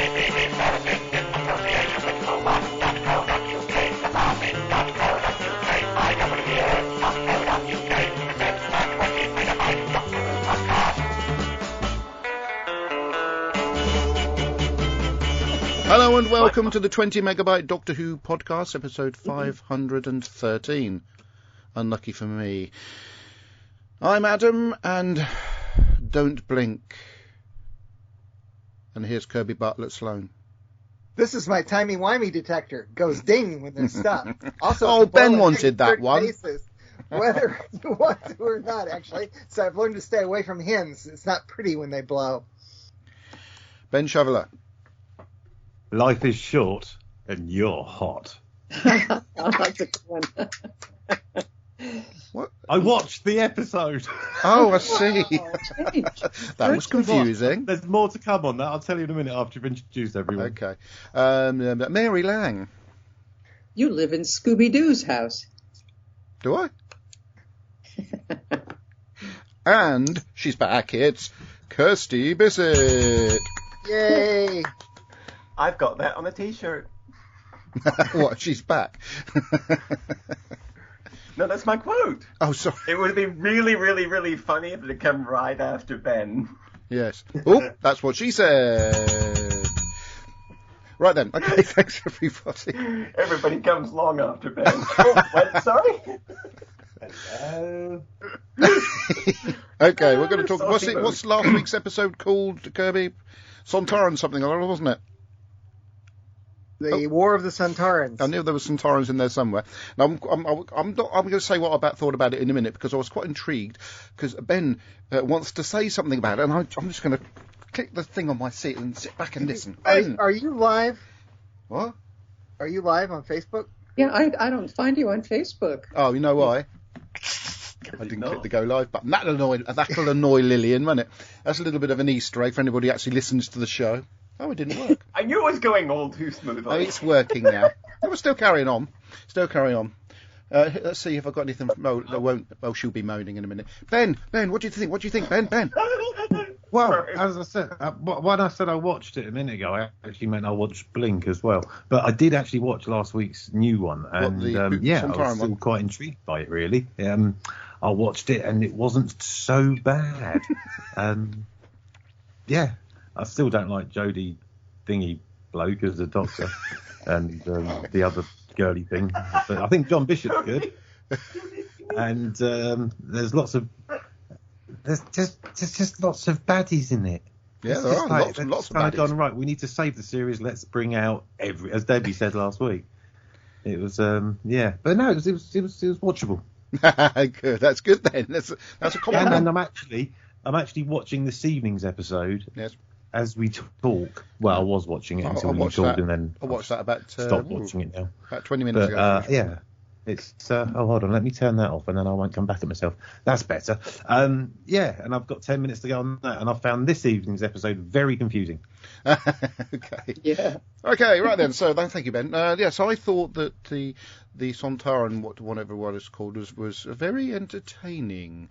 Hello and welcome to the 20 Megabyte Doctor Who podcast, episode 513. Unlucky for me. I'm Adam, and don't blink. And here's Kirby Bartlett Sloan. This is my timey-wimey detector. Goes ding when there's stuff. Also, oh, Ben wanted that one. Basis, whether you want to or not, actually. So I've learned to stay away from hens. It's not pretty when they blow. Ben Shoveler. Life is short, and you're hot. I like the one. What? I watched the episode. Oh, I see. That was First of all, confusing. There's more to come on that. I'll tell you in a minute after you've introduced everyone. Okay. Mary Lang. You live in Scooby-Doo's house. Do I? And she's back. It's Kirsty Bissett. Yay! I've got that on a t-shirt. What? She's back. No, that's my quote. Oh, sorry. It would be really, really, really funny if it had come right after Ben. Yes. Oh, that's what she said. Right then. Okay, thanks everybody. Everybody comes long after Ben. Oh, what? Sorry? Okay, we're going to talk. What's last week's episode called, Kirby? Sontaran something or other, wasn't it? The War of the Sontarans. I knew there were Sontarans in there somewhere. Now, I'm going to say what I thought about it in a minute, because I was quite intrigued, because Ben wants to say something about it, and I'm just going to click the thing on my seat and sit back and listen. Ben! Are you live? What? Are you live on Facebook? Yeah, I don't find you on Facebook. Oh, you know why? I didn't click the go live button. That'll annoy Lillian, won't it? That's a little bit of an Easter egg for anybody who actually listens to the show. Oh, it didn't work. I knew it was going all too smoothly. Oh, it's working now. No, we're still carrying on. Let's see if I've got anything. Oh, she'll be moaning in a minute. Ben, what do you think? What do you think, Ben? Well, as I said, when I said I watched it a minute ago, I actually meant I watched Blink as well. But I did actually watch last week's new one, and I was still quite intrigued by it, really. I watched it, and it wasn't so bad. Yeah. I still don't like Jodie Thingy bloke as the Doctor, and the other girly thing. But I think John Bishop's good, and there's just lots of baddies in it. Yeah, there are lots of baddies. Gone, right, we need to save the series. Let's bring out as Debbie said last week. It was but no, it was watchable. Good, that's good then. That's a compliment. And I'm actually watching this evening's episode. Yes. As we talk, well, I was watching it until you talked, and then I watched that about stopped watching it now. About 20 minutes ago. Yeah, it's hold on, let me turn that off, and then I won't come back at myself. That's better. And I've got 10 minutes to go on that, and I found this evening's episode very confusing. Okay. Yeah. Okay, right then. So thank you, Ben. So I thought that the Sontaran, whatever it's called, was very entertaining.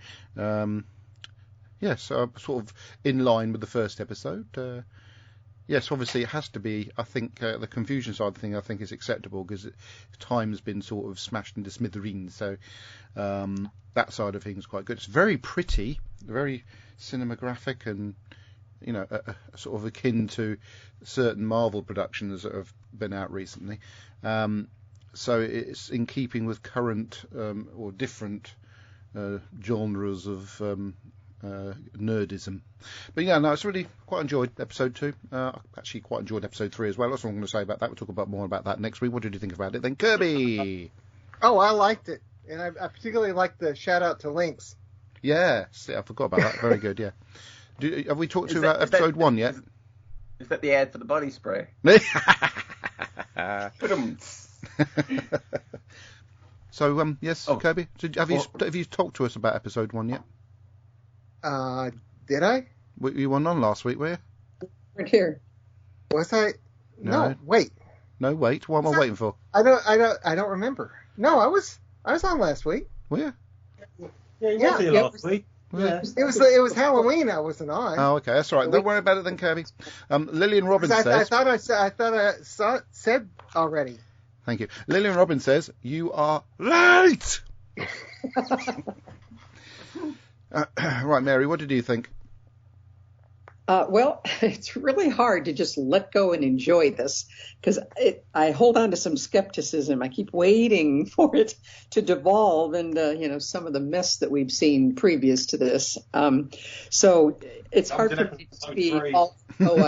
Yes, sort of in line with the first episode. Yes, obviously it has to be. I think the confusion side of the thing I think is acceptable, because time's been sort of smashed into smithereens. So that side of things is quite good. It's very pretty, very cinematographic, and sort of akin to certain Marvel productions that have been out recently. So it's in keeping with current or different genres of nerdism. But it's really quite enjoyed episode 2. Actually quite enjoyed episode 3 as well. That's what I'm going to say about that. We'll talk about more about that next week. What did you think about it then, Kirby? Oh, I liked it, and I particularly liked the shout out to Lynx. Yeah, I forgot about that. Very good. Yeah. Have we talked about episode 1 yet? Is that the ad for the body spray? So yes, Kirby. So have you talked to us about episode 1 yet? Did I? You weren't on last week, were you? Right here. Was I? No, wait. No, wait. What am I waiting for? I don't remember. No, I was on last week. Were you? Yeah, you was here last week. It was Halloween. I wasn't on. Oh, okay, that's all right. Don't worry about it then, Kirby. Lillian Robbins says. I thought I said already. Thank you. Lillian Robbins says you are late. Right, Mary. What did you think? Well, it's really hard to just let go and enjoy this because I hold on to some skepticism. I keep waiting for it to devolve into, some of the mess that we've seen previous to this. So it's hard for me to be I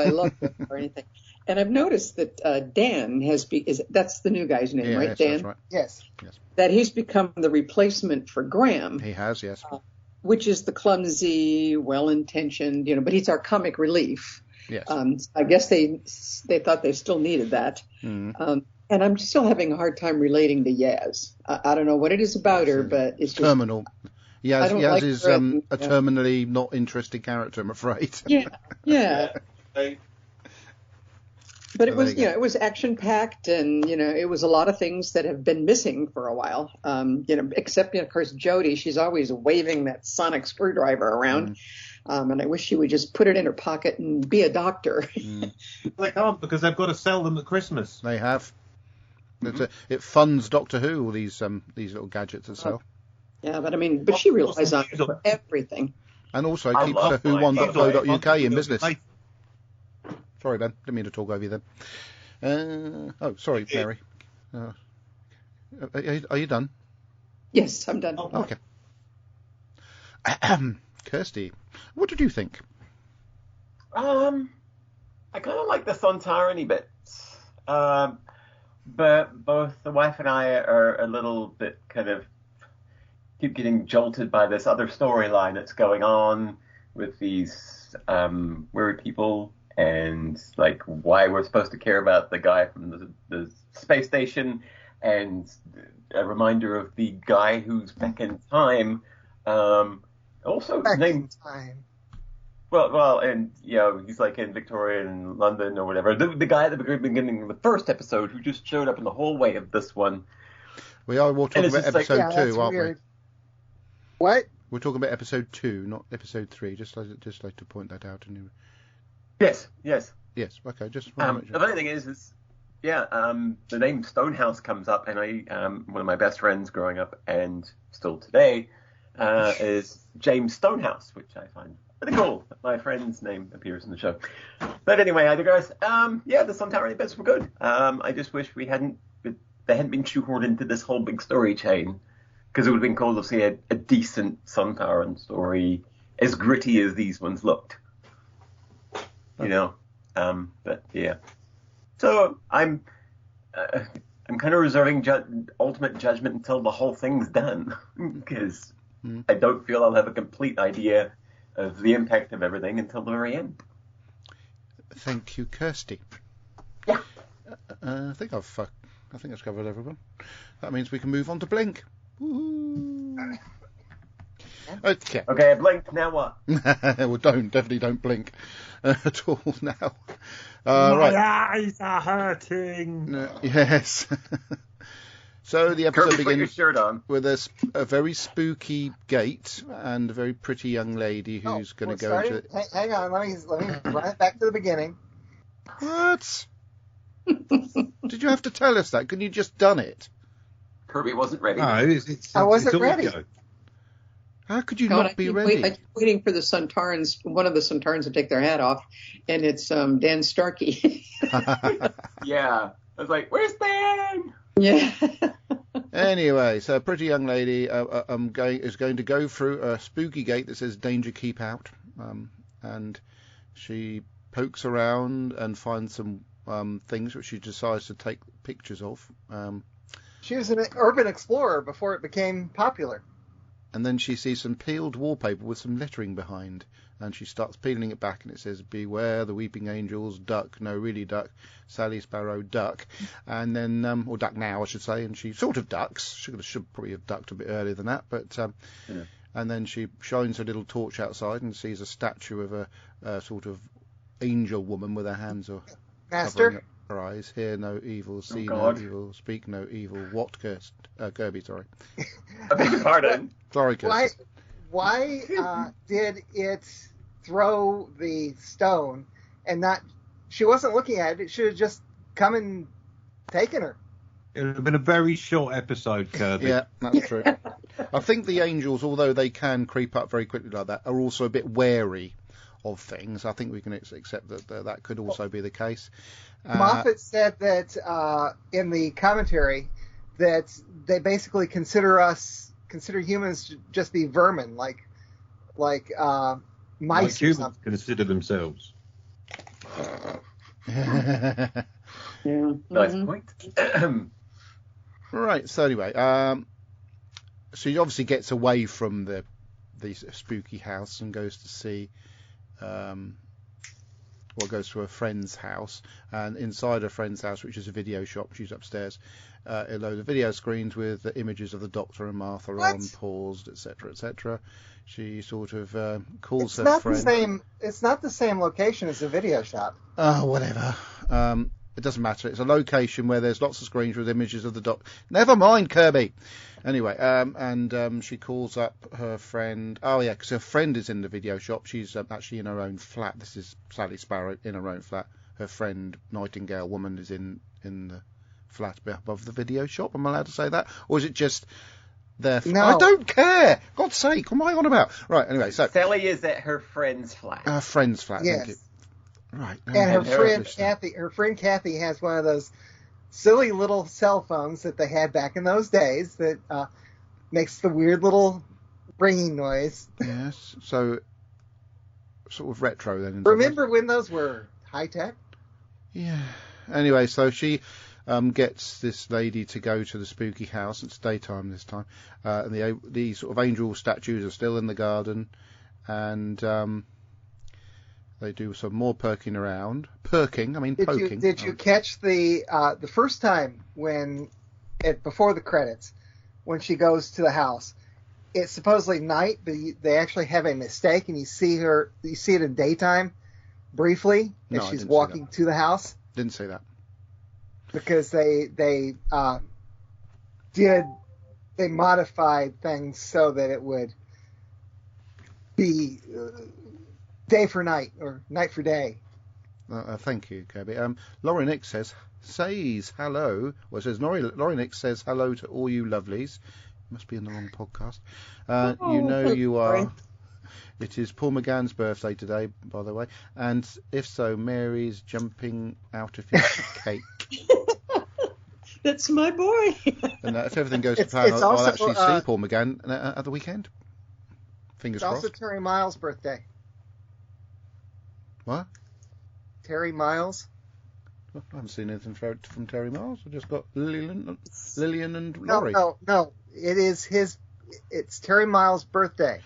love it or anything. And I've noticed that Dan that's the new guy's name, right? Yes, Dan? That's right. Yes. That he's become the replacement for Graham. He has, yes. Which is the clumsy, well-intentioned, but he's our comic relief. Yes. I guess they thought they still needed that. Mm. And I'm still having a hard time relating to Yaz. I don't know what it is about her, but it's just terminal. Yaz is her. a terminally not interesting character, I'm afraid. Yeah. But it was, it was action-packed, and it was a lot of things that have been missing for a while. Except of course Jodie, she's always waving that sonic screwdriver around, and I wish she would just put it in her pocket and be a doctor. They can't because they've got to sell them at Christmas. They have. It funds Doctor Who, all these little gadgets and stuff. Yeah, but she relies on it for everything. And also keeps the who1.co.uk in business. Sorry, Ben. Didn't mean to talk over you then. Sorry, Mary. Are you done? Yes, I'm done. Okay. Kirsty, what did you think? I kind of like the Sontarany bits. But both the wife and I are a little bit kind of keep getting jolted by this other storyline that's going on with these weird people. And like why we're supposed to care about the guy from the space station, and a reminder of the guy who's back in time. Also back named in time. Well, and he's like in Victorian London or whatever. The guy at the beginning of the first episode who just showed up in the hallway of this one. We're talking about episode 2, aren't weird. We? What? We're talking about episode 2, not episode 3. Just like to point that out. Yes. Yes. Okay. Just want to make sure. The funny thing is the name Stonehouse comes up, and I one of my best friends growing up and still today is James Stonehouse, which I find pretty cool. My friend's name appears in the show. But anyway, I digress. The Sontarany bits were good. I just wish they hadn't been shoehorned into this whole big story chain, because it would have been cool to see a decent Sontaran story as gritty as these ones looked. But yeah. So I'm kind of reserving ultimate judgment until the whole thing's done, because I don't feel I'll have a complete idea of the impact of everything until the very end. Thank you, Kirsty. Yeah. I think I've covered everyone. That means we can move on to Blink. Woo-hoo. Okay. Okay, I blinked. Now what? Well, definitely don't blink at all now. My eyes are hurting. Yes. So the episode Kirby, put your begins shirt on. with a very spooky gate and a very pretty young lady who's going to go into it. Hang on, let me run it back to the beginning. What? Did you have to tell us that? Couldn't you just done it? Kirby wasn't ready. No, I wasn't ready. How could you not be ready? I keep waiting for the Sontarans, one of the Sontarans to take their hat off, and it's Dan Starkey. Yeah. I was like, where's Dan? Yeah. Anyway, so a pretty young lady is going to go through a spooky gate that says "Danger, keep out," and she pokes around and finds some things which she decides to take pictures of. She was an urban explorer before it became popular. And then she sees some peeled wallpaper with some lettering behind, and she starts peeling it back, and it says, "Beware the weeping angels, duck, no really duck, Sally Sparrow, duck," and then, or duck now, I should say, and she sort of ducks. She should probably have ducked a bit earlier than that, but, and then she shines her little torch outside and sees a statue of a sort of angel woman with her hands covering up her eyes. Hear no evil, see no evil, speak no evil. What, Kirby, sorry. I beg your pardon. Sorry, Kirby. did it throw the stone and not? She wasn't looking at it. It should have just come and taken her. It would have been a very short episode, Kirby. Yeah, that's true. I think the angels, although they can creep up very quickly like that, are also a bit wary of things. I think we can accept that could also be the case. Moffat said that in the commentary that they basically consider humans to just be vermin, like mice like or humans something. Consider themselves. Yeah. Nice point. Right. So anyway, she obviously gets away from the spooky house and goes to see, goes to a friend's house, and inside her friend's house, which is a video shop, she's upstairs. A load of video screens with the images of the Doctor and Martha on paused, etc., etc. She sort of calls her friend. It's not the same location as the video shop. Oh, whatever. It doesn't matter. It's a location where there's lots of screens with images of the Doctor. Never mind, Kirby. Anyway, and she calls up her friend. Oh, yeah, because her friend is in the video shop. She's actually in her own flat. This is Sally Sparrow in her own flat. Her friend, Nightingale Woman, is in the flat above the video shop. Am I allowed to say that? Or is it just their No. I don't care. God's sake, what am I on about? Right, anyway, so Sally is at her friend's flat. her friend's flat, Yes. thank you. Right. And her friend Kathy has one of those silly little cell phones that they had back in those days that makes the weird little ringing noise. Yes, so sort of retro then. Remember when those were high tech? Yeah. Anyway, so she gets this lady to go to the spooky house. It's daytime this time, and the sort of angel statues are still in the garden, and they do some more poking. Did you catch the first time before the credits when she goes to the house? It's supposedly night, but they actually have a mistake, and you see it in daytime briefly as she's walking to the house. Didn't see that. Because they modified things so that it would be day for night or night for day. Thank you, Kirby. Laurie Nick says hello. Well, it says Laurie Nick says hello to all you lovelies. Must be in the wrong podcast. You are. It is Paul McGann's birthday today, by the way, and if so, Mary's jumping out of his cake. That's my boy. And if everything goes to plan, I'll actually see Paul McGann at the weekend. Fingers crossed. It's also Terry Miles' birthday. What? Terry Miles? I haven't seen anything from Terry Miles. I just got Lillian and Laurie. No. It's Terry Miles' birthday.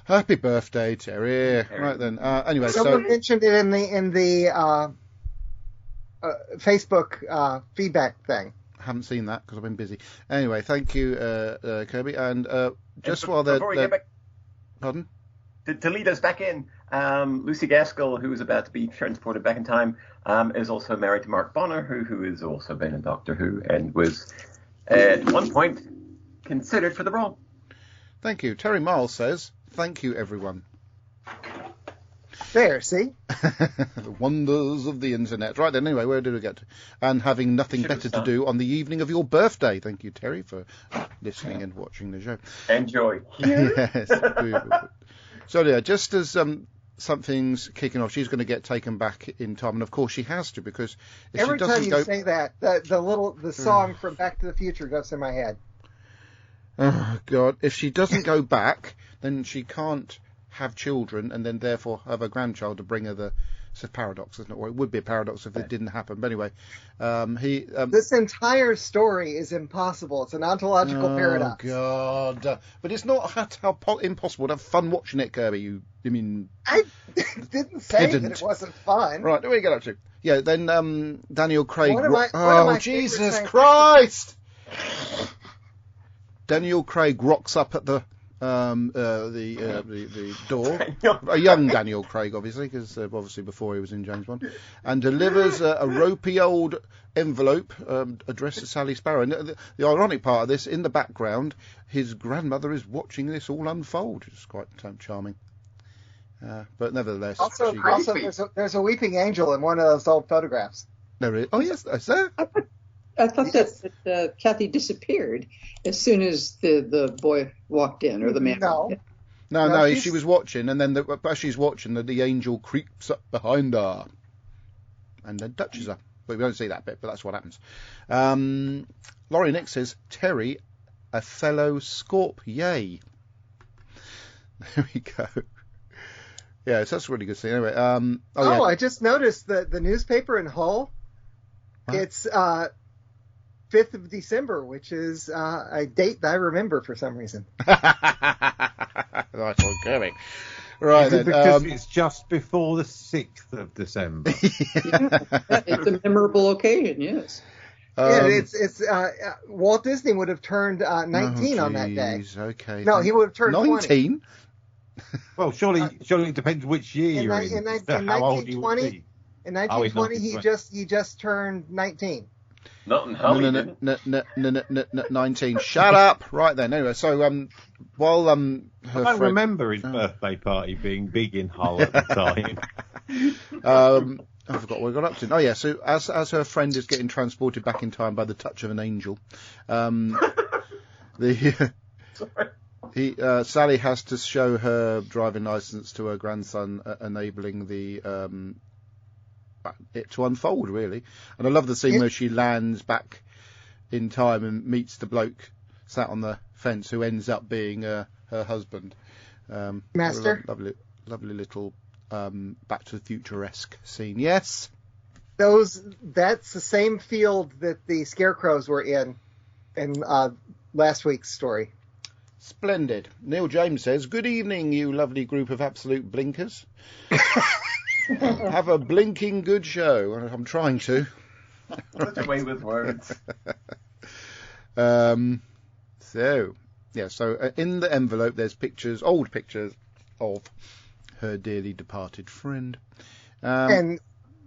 Happy birthday, Terry. Right then. Anyway, someone mentioned it in the Facebook feedback thing. Haven't seen that because I've been busy. Anyway, thank you, Kirby. And while before we get back, pardon? To lead us back in, Lucy Gaskell, who is about to be transported back in time, is also married to Mark Bonner, who has also been in Doctor Who and was at one point considered for the role. Thank you. Terry Miles says, "Thank you, everyone." There, see? The wonders of the internet. Right then, anyway, where did we get to? And having nothing better to do on the evening of your birthday. Thank you, Terry, for listening and watching the show. Enjoy. Yes. So, yeah, just as something's kicking off, she's going to get taken back in time. And, of course, she has to, because if every she doesn't time you say that, the song from Back to the Future goes in my head. Oh, God. If she doesn't go back, then she can't have children and then therefore have a grandchild to bring her the... It's a paradox, isn't it? Or it would be a paradox if it didn't happen. But anyway, this entire story is impossible. It's an ontological paradox. Oh, God. But it's not how impossible to have fun watching it, Kirby. I didn't say that it wasn't fun. Right, what do we get up to? Yeah, then Daniel Craig... One of my Jesus Christ! Daniel Craig rocks up at the the door, a young Daniel Craig, obviously, because obviously before he was in James Bond, and delivers a ropey old envelope addressed to Sally Sparrow. And the ironic part of this, in the background, his grandmother is watching this all unfold. It's quite charming. But nevertheless, also there's a weeping angel in one of those old photographs. There is. Oh yes, is there? I thought that Kathy disappeared as soon as the boy walked in, or the man. No, she was watching, and then as she's watching, the angel creeps up behind her and then touches her. But we don't see that bit, but that's what happens. Laurie Nick says, Terry, a fellow Scorp, yay. There we go. Yeah, so that's a really good scene. Anyway, yeah. I just noticed that the newspaper in Hull, it's 5th of December, which is a date that I remember for some reason. Nice one, Kirby. Right then. Because it's just before the 6th of December. It's a memorable occasion, yes. It's Walt Disney would have turned 19 on that day. Okay. No, he would have turned 19? 20. Well, surely it depends which year you're in. In 1920, in 1920, he just turned 19. Not in Hull. No, 19. Shut up! Right then. Anyway, so while I don't remember his birthday party being big in Hull at the time. I forgot what we got up to. Oh yeah, so as her friend is getting transported back in time by the touch of an angel, Sally has to show her driving license to her grandson, enabling it to unfold, really. And I love the scene where she lands back in time and meets the bloke sat on the fence who ends up being her husband. Master. Lovely little Back to the Future-esque scene. Yes? That's the same field that the Scarecrows were in last week's story. Splendid. Neil James says, good evening, you lovely group of absolute blinkers. Have a blinking good show. I'm trying to. Such a way with words. So in the envelope there's old pictures of her dearly departed friend. And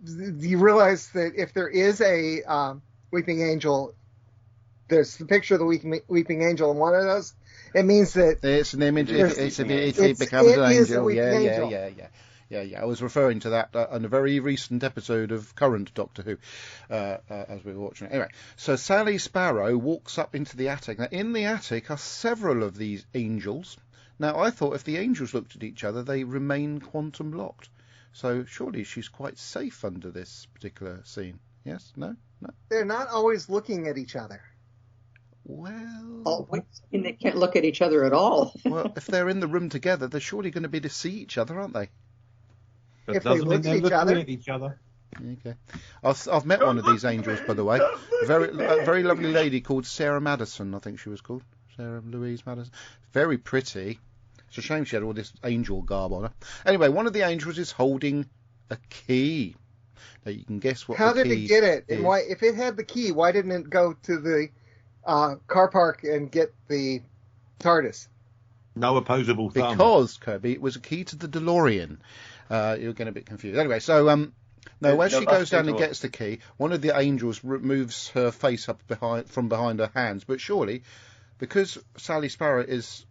you realize that if there is a weeping angel, there's the picture of the weeping angel in one of those. It means that it's an image. It becomes an angel. Yeah. I was referring to that on a very recent episode of current Doctor Who, as we were watching it. Anyway, so Sally Sparrow walks up into the attic. Now, in the attic are several of these angels. Now, I thought if the angels looked at each other, they remain quantum locked. So surely she's quite safe under this particular scene. Yes? No? They're not always looking at each other. Well, and they can't look at each other at all. Well, if they're in the room together, they're surely going to be able to see each other, aren't they? But if they look at each other. Okay. I've met one of these angels, by the way. A very lovely lady called Sarah Madison, I think she was called. Sarah Louise Madison. Very pretty. It's a shame she had all this angel garb on her. Anyway, one of the angels is holding a key. Now you can guess what. How did it get it? And why? If it had the key, why didn't it go to the car park and get the TARDIS? No opposable thumb. Because, Kirby, it was a key to the DeLorean. You're getting a bit confused. Anyway, so as she goes down and gets the key, one of the angels moves her face up from behind her hands. But surely, because Sally Sparrow is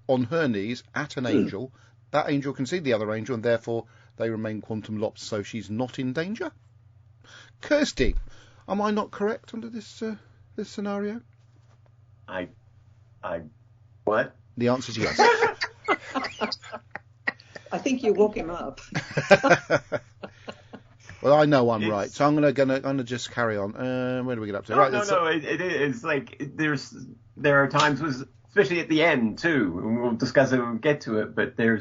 on her knees at an angel, that angel can see the other angel, and therefore they remain quantum locked, so she's not in danger. Kirsty, am I not correct under this scenario? What? The answer is yes. I think you woke him up. Well, I know I'm right, so I'm gonna just carry on. Where do we get up to? No. It is like there are times, especially at the end too, and we'll discuss it when we get to it. But they're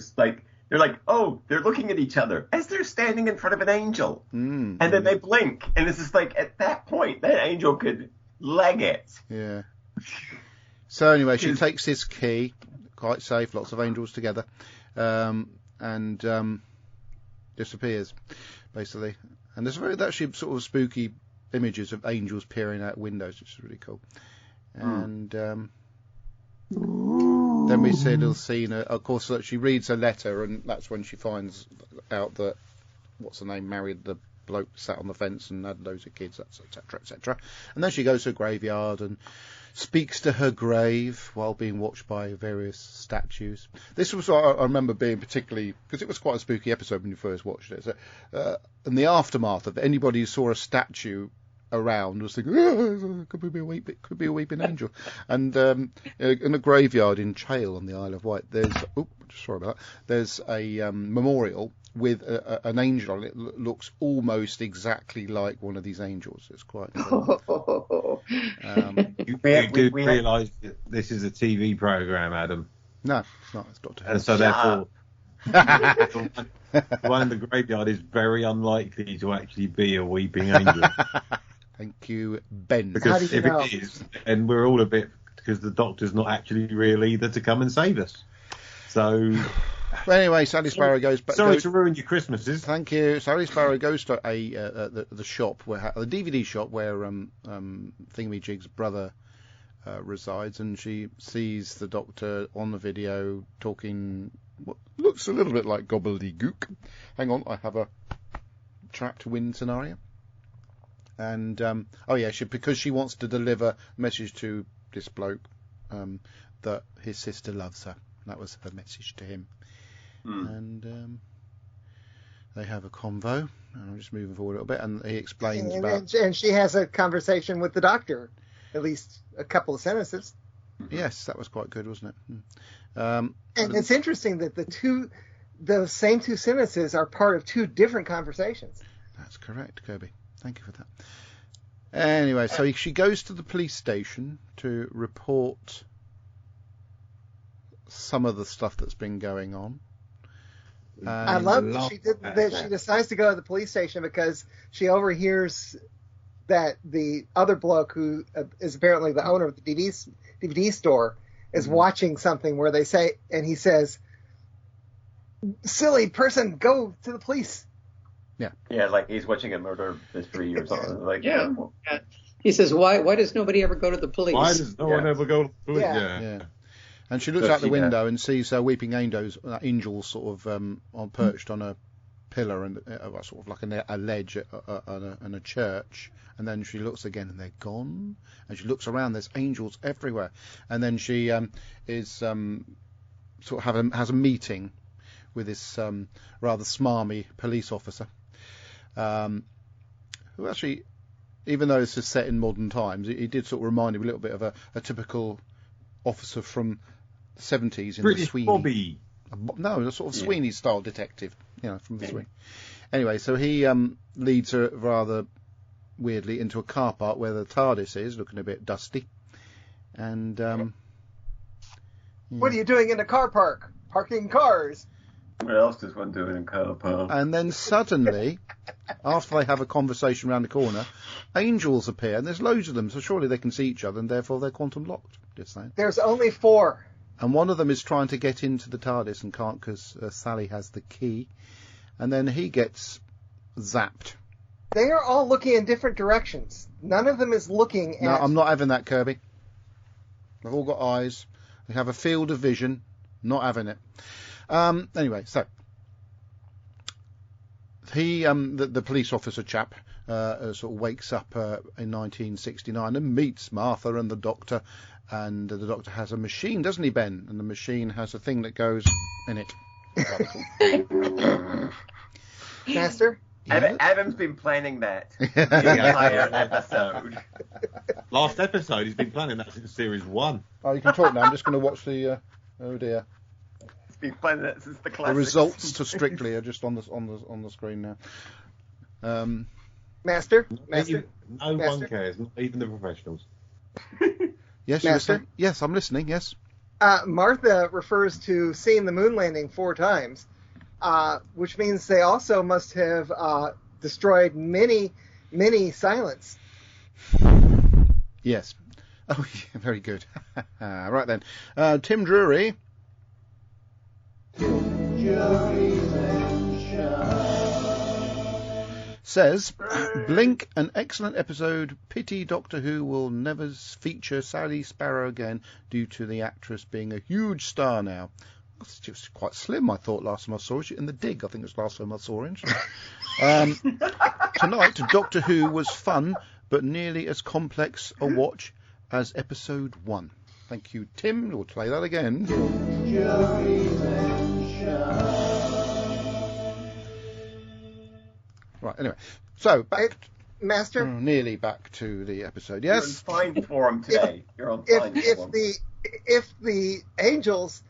looking at each other as they're standing in front of an angel, and then they blink, and it's just like at that point that angel could leg it. Yeah. So anyway, she takes this key, quite safe, lots of angels together, and disappears, basically. And there's actually sort of spooky images of angels peering out windows, which is really cool. And Then we see a little scene. Of course, she reads a letter, and that's when she finds out that what's her name married the bloke sat on the fence and had loads of kids, etc., etc. And then she goes to a graveyard and speaks to her grave while being watched by various statues. This was, I remember being particularly, because it was quite a spooky episode when you first watched it. So, in the aftermath of it, anybody who saw a statue around was thinking, oh, could be a weeping angel. And in a graveyard in Chale on the Isle of Wight, there's there's a memorial with an angel on it that looks almost exactly like one of these angels. It's quite incredible. You do realise that this is a TV programme, Adam? No, it's not. It's Doctor Who. And so therefore, the one in the graveyard is very unlikely to actually be a weeping angel. Thank you, Ben. Because if it is, then we're all a bit, because the Doctor's not actually real either to come and save us. So... Well, anyway, Sally Sparrow goes back. Sorry to ruin your Christmases. Thank you. Sally Sparrow goes to the shop where the DVD shop where Thingamajig's brother resides, and she sees the Doctor on the video talking what looks a little bit like gobbledygook. Hang on, I have a trapped win scenario. And because she wants to deliver a message to this bloke that his sister loves her. That was her message to him. And they have a convo. I'm just moving forward a little bit, and he explains and she has a conversation with the Doctor, at least a couple of sentences. Yes, that was quite good, wasn't it? And it's interesting that the same two sentences are part of two different conversations. That's correct, Kirby. Thank you for that. Anyway, so she goes to the police station to report some of the stuff that's been going on. I love that she decides to go to the police station because she overhears that the other bloke who is apparently the owner of the DVD store is watching something where they say, and he says, "Silly person, go to the police." Yeah, like he's watching a murder mystery or something. Like, yeah. He says, "Why does nobody ever go to the police? Why does no one ever go to the police?" Yeah. And she looks out the window and sees weeping angels sort of perched on a pillar and sort of like a ledge and a church. And then she looks again and they're gone. And she looks around, there's angels everywhere. And then she has a meeting with this rather smarmy police officer, who actually, even though this is set in modern times, he did sort of remind him a little bit of a typical officer from the 70s in British the Sweeney. Bobby. No, a sort of Sweeney style detective, from the Sweeney. Anyway, so he leads her rather weirdly into a car park where the TARDIS is, looking a bit dusty. And what are you doing in a car park? Parking cars. What else does one do in a car park? And then suddenly, after they have a conversation around the corner, angels appear, and there's loads of them, so surely they can see each other, and therefore they're quantum locked. Just saying. There's only 4. And one of them is trying to get into the TARDIS and can't because Sally has the key. And then he gets zapped. They are all looking in different directions. None of them is looking at... No, I'm not having that, Kirby. They've all got eyes. They have a field of vision. Not having it. Anyway, so... He, the police officer chap, sort of wakes up in 1969 and meets Martha and the Doctor. And the Doctor has a machine, doesn't he, Ben? And the machine has a thing that goes in it. Master? Yeah. Adam's been planning that the entire episode. Last episode, he's been planning that since series 1. Oh, you can talk now. I'm just going to watch the... oh, dear. He's been planning that since the classics. The results to Strictly are just on the screen now. Master? No one cares, not even the professionals. Yes, Master? Yes, I'm listening, yes. Martha refers to seeing the moon landing 4 times, which means they also must have destroyed many, many silents. Yes. Oh, yeah, very good. Right then. Tim Drury. says, Blink, an excellent episode. Pity Doctor Who will never feature Sally Sparrow again due to the actress being a huge star now. It's just quite slim, I thought, last time I saw her. In The Dig, I think it was last time I saw her. Tonight, Doctor Who was fun, but nearly as complex a watch as episode 1. Thank you, Tim. We'll play that again. Right, anyway. So, Master? Nearly back to the episode, yes? You're on fine form today. You're on fine form. If the Angels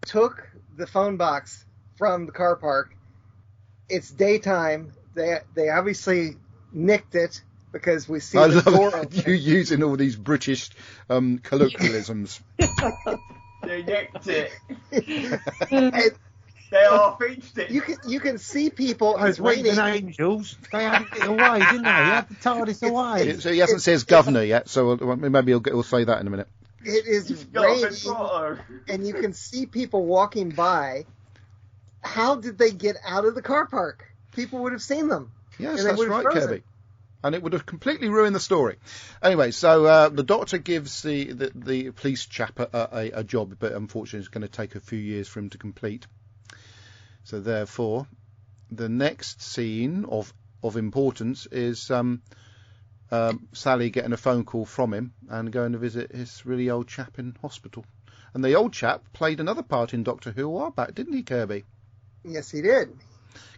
took the phone box from the car park, it's daytime. They obviously nicked it because we see the door open. You using all these British colloquialisms. They nicked it. They all fixed it. You can see people. Those waiting Angels, they had it away, didn't they? They had the TARDIS away. So he hasn't said governor yet, so maybe he'll say that in a minute. It is raining, and you can see people walking by. How did they get out of the car park? People would have seen them. Yes, that's right, Kirby. And it would have completely ruined the story. Anyway, so the Doctor gives the police chap a job, but unfortunately it's going to take a few years for him to complete. So therefore, the next scene of importance is Sally getting a phone call from him and going to visit his really old chap in hospital. And the old chap played another part in Doctor Who a while back, didn't he, Kirby? Yes, he did.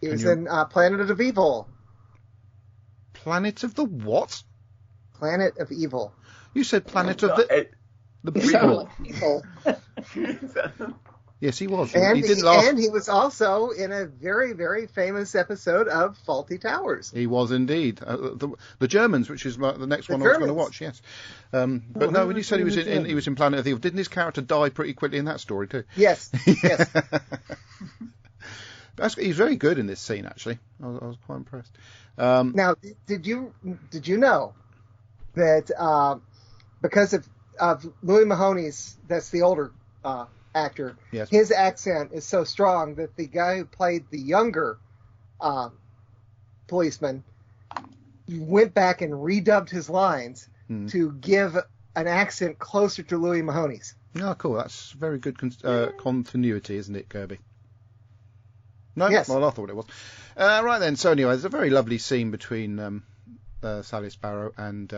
He was in Planet of Evil. Planet of the what? Planet of Evil. You said Planet of the Evil. Yes, he was. And he didn't laugh. And he was also in a very, very famous episode of Fawlty Towers. He was indeed. The Germans, which is the next one I was going to watch, yes. But no, when you said he was in Planet of Evil, didn't his character die pretty quickly in that story too? Yes, yes. He's very good in this scene, actually. I was quite impressed. Now, did you know that because of Louis Mahoney's, that's the older actor, yes, his accent is so strong that the guy who played the younger policeman went back and redubbed his lines to give an accent closer to Louis Mahoney's. Oh, cool. That's very good continuity, isn't it, Kirby? No, yes. Well, I thought it was. Right then, so anyway, there's a very lovely scene between Sally Sparrow and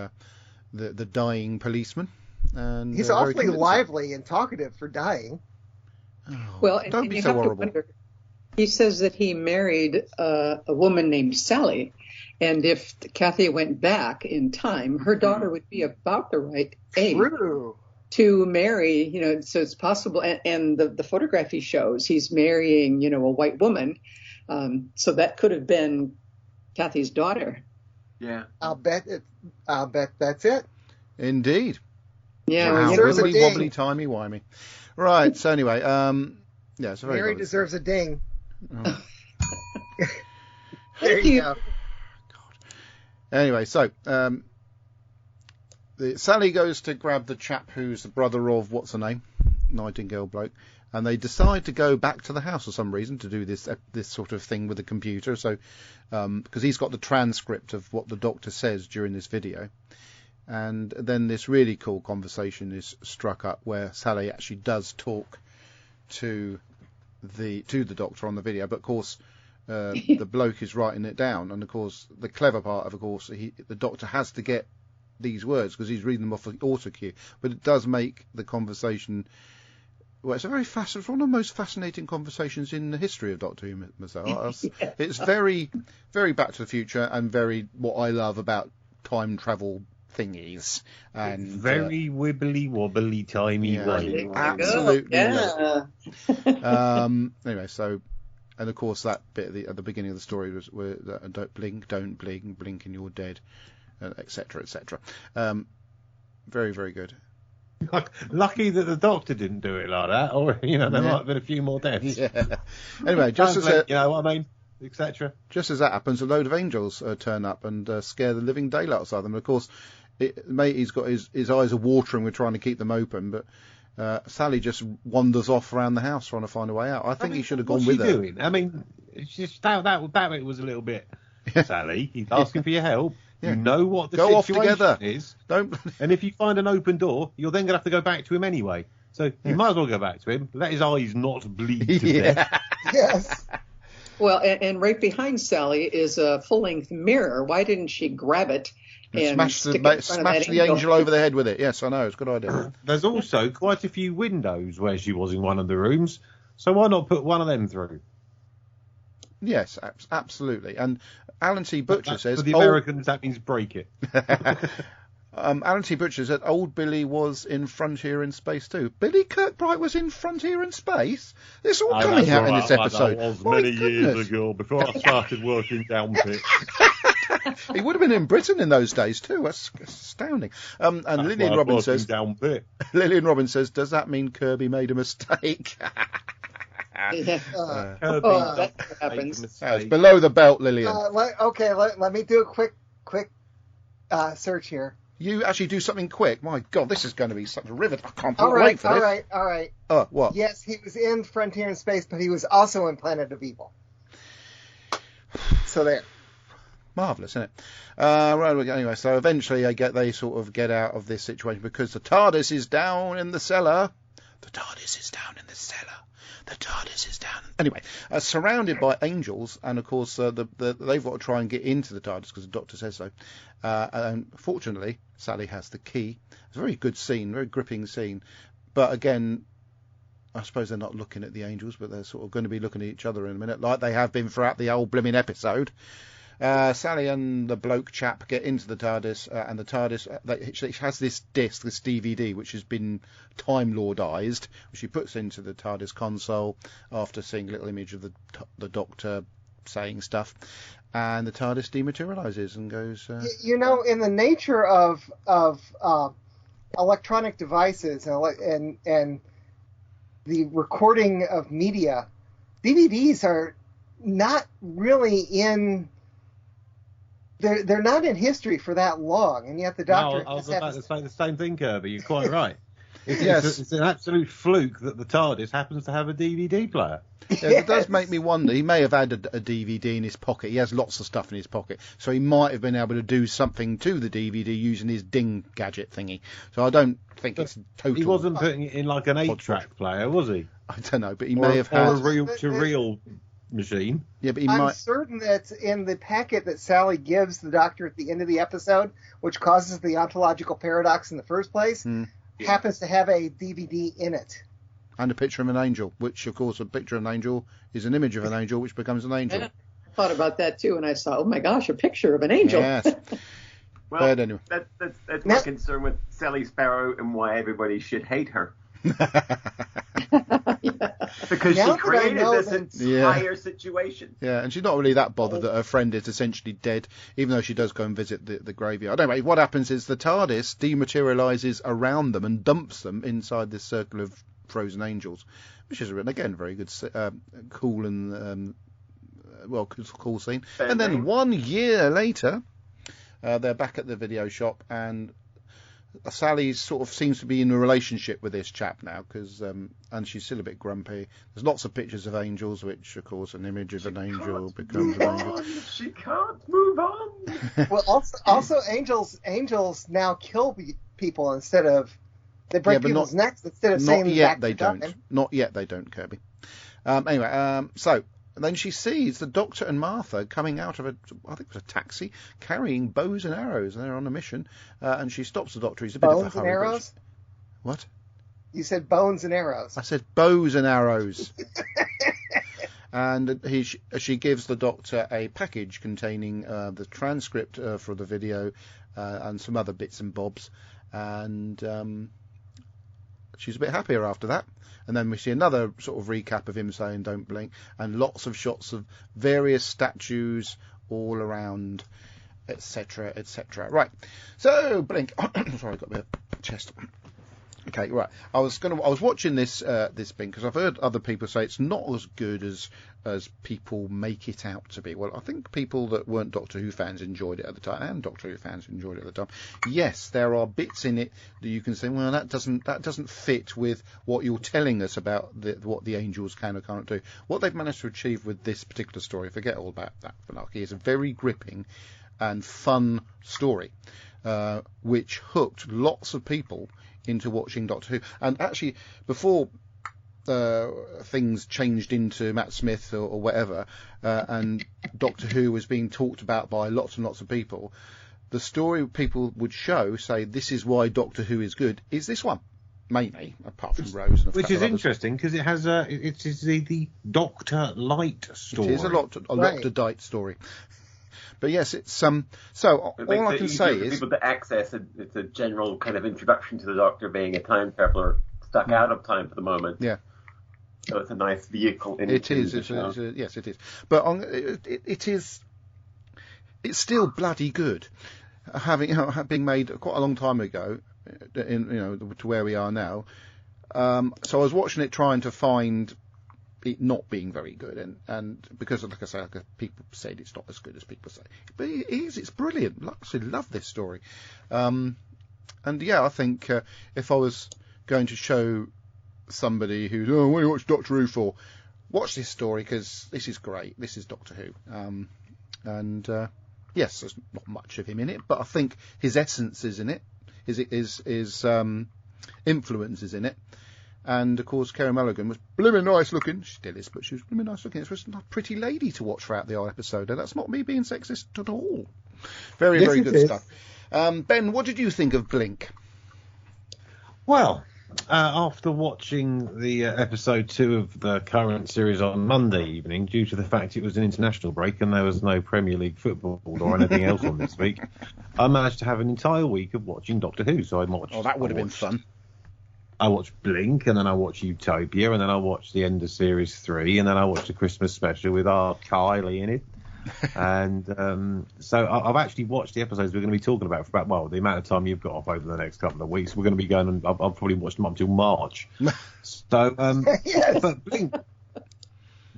the dying policeman. And he's awfully lively and talkative for dying. Oh, well, don't be so horrible. He says that he married a woman named Sally, and if Kathy went back in time, her daughter would be about the right age. True. To marry, so it's possible. And the photograph he shows, he's marrying, a white woman. So that could have been Kathy's daughter. Yeah. I'll bet that's it. Indeed. Yeah. Wow. Wibbly wobbly timey wimey. Right. So anyway, it's a very Mary deserves a ding. Oh. There you go. God. Anyway, so Sally goes to grab the chap who's the brother of what's her name, Nightingale bloke, and they decide to go back to the house for some reason to do this sort of thing with the computer. So because he's got the transcript of what the Doctor says during this video. And then this really cool conversation is struck up where Sally actually does talk to the Doctor on the video, but of course the bloke is writing it down, and of course the clever part of course the Doctor has to get these words because he's reading them off the auto cue, but it does make the conversation. Well, it's one of the most fascinating conversations in the history of Doctor Who myself. Yeah. It's very, very Back to the Future and very what I love about time travel thingies, and very wibbly wobbly timey wimey. Absolutely. Yeah. Anyway, so and of course that bit at the beginning of the story was where don't blink, blink and you're dead, etc., etc. Very, very good. Lucky that the Doctor didn't do it like that, or there might have been a few more deaths. Yeah. Anyway, just as you know what I mean, etc. Just as that happens, a load of angels turn up and scare the living daylight out of them. And of course, he's got his eyes are watering. We're trying to keep them open, but Sally just wanders off around the house trying to find a way out. I think he should have gone with her. What's she doing? I mean, it's just that bit was a little bit. Sally. He's asking for your help. Yeah. You know what the situation off together. Is. Don't. And if you find an open door, you're then going to have to go back to him anyway. So you might as well go back to him. Let his eyes not bleed to death. Yes. Well, and right behind Sally is a full-length mirror. Why didn't she grab it and smash the angel over the head with it? Yes, I know. It's a good idea. There's also quite a few windows where she was in one of the rooms. So why not put one of them through? Yes, absolutely. And Alan T. Butcher says... For the Americans, that means break it. Alan T. Butcher said old Billy was in Frontier in Space too. Billy Kirkbride was in Frontier in Space? It's all coming out in this episode. That was many years ago, before I started working down pit. He would have been in Britain in those days too. That's astounding. And Lillian Robbins says... down pit. Lillian Robbins says, does that mean Kirby made a mistake? Kirby, that happens. It's below the belt, Lillian. Let me do a quick search here. You actually do something quick. My God, this is going to be such a rivet. I can't wait for this. All right. What? Yes, he was in Frontier in Space, but he was also in Planet of Evil. So there. Marvellous, isn't it? Right, anyway, so eventually they sort of get out of this situation because the TARDIS is down in the cellar. The TARDIS is down in the cellar. The TARDIS is down. Anyway, surrounded by angels, and of course they've got to try and get into the TARDIS because the Doctor says so. And fortunately, Sally has the key. It's a very good scene, very gripping scene. But again, I suppose they're not looking at the angels, but they're sort of going to be looking at each other in a minute, like they have been throughout the whole blimmin' episode. Sally and the bloke chap get into the TARDIS, and the TARDIS it has this disc, this DVD, which has been Time Lordized, which she puts into the TARDIS console after seeing a little image of the Doctor saying stuff, and the TARDIS dematerializes and goes. In the nature of electronic devices and the recording of media, DVDs are not really in. They're not in history for that long, and yet the Doctor... No, I was about to say the same thing, Kirby. You're quite right. It's an absolute fluke that the TARDIS happens to have a DVD player. Yeah, it does make me wonder. He may have had a DVD in his pocket. He has lots of stuff in his pocket. So he might have been able to do something to the DVD using his ding gadget thingy. So I don't think it's total... He wasn't putting it in like an 8-track player, was he? I don't know, but he may have had... Or a reel-to-reel machine. Yeah, but I'm certain that in the packet that Sally gives the Doctor at the end of the episode, which causes the ontological paradox in the first place, happens to have a DVD in it. And a picture of an angel, which, of course, a picture of an angel is an image of an angel, which becomes an angel. I thought about that, too, and I saw, oh, my gosh, a picture of an angel. Yes. Well, anyway. That's my concern with Sally Sparrow and why everybody should hate her. Because she created this entire situation. Yeah, and she's not really that bothered that her friend is essentially dead, even though she does go and visit the graveyard. Anyway, what happens is the TARDIS dematerializes around them and dumps them inside this circle of frozen angels, which is, again, very good, cool and cool scene. And then 1 year later, they're back at the video shop, and Sally sort of seems to be in a relationship with this chap now, because and she's still a bit grumpy. There's lots of pictures of angels, which, of course, an image of an angel becomes an angel. She can't move on. Well, also angels now kill people instead of they break people's necks instead of saying not yet they don't. Not yet they don't, Kirby. Anyway, so. And then she sees the Doctor and Martha coming out of I think it was a taxi, carrying bows and arrows, and they're on a mission. And she stops the Doctor. He's a bit of a hurry. Bows and arrows? What? You said bones and arrows. I said bows and arrows. And she gives the Doctor a package containing the transcript for the video and some other bits and bobs. And she's a bit happier after that. And then we see another sort of recap of him saying "Don't blink," and lots of shots of various statues all around, etc., etc. Right. So blink. Sorry, I got a bit of chest. Okay, right. I was watching this thing because I've heard other people say it's not as good as people make it out to be. Well, I think people that weren't Doctor Who fans enjoyed it at the time, and Doctor Who fans enjoyed it at the time. Yes, there are bits in it that you can say, well, that doesn't fit with what you're telling us about what the angels can or can't do. What they've managed to achieve with this particular story, forget all about that malarkey, is a very gripping and fun story, which hooked lots of people into watching Doctor Who. And actually, before things changed into Matt Smith or whatever, and Doctor Who was being talked about by lots and lots of people, the story people would say, this is why Doctor Who is good, is this one. Mainly, apart from Rose. And which is interesting, because it has it is the Dr. Light story. It is a Dr. story. But yes, it's so all I can say is people to access it's a general kind of introduction to the Doctor being a time traveller stuck out of time for the moment. Yeah. So it's a nice vehicle. It is. Yes, it is. But it's still bloody good. Having been made quite a long time ago, to where we are now. So I was watching it, trying to find it not being very good, and because, like I say, people said it's not as good as people say, but it is. It's brilliant. I actually love this story, and yeah, I think if I was going to show somebody who's what do you watch Doctor Who for, watch this story because this is great. This is Doctor Who, and yes, there's not much of him in it, but I think his essence is in it. His influence is in it. And, of course, Kerry Mulligan was blooming nice looking. She still is, but she was blooming nice looking. It was a pretty lady to watch throughout the whole episode. And that's not me being sexist at all. Very, very good stuff. Ben, what did you think of Blink? Well, after watching the episode 2 of the current series on Monday evening, due to the fact it was an international break and there was no Premier League football or anything else on this week, I managed to have an entire week of watching Doctor Who. So I watched. Oh, that would have been fun. I watched Blink, and then I watched Utopia, and then I watched the end of Series 3, and then I watched the Christmas special with our Kylie in it. And so I've actually watched the episodes we're going to be talking about for about, the amount of time you've got off over the next couple of weeks. We're going to be going, and I'll probably watch them up until March. So, yes. But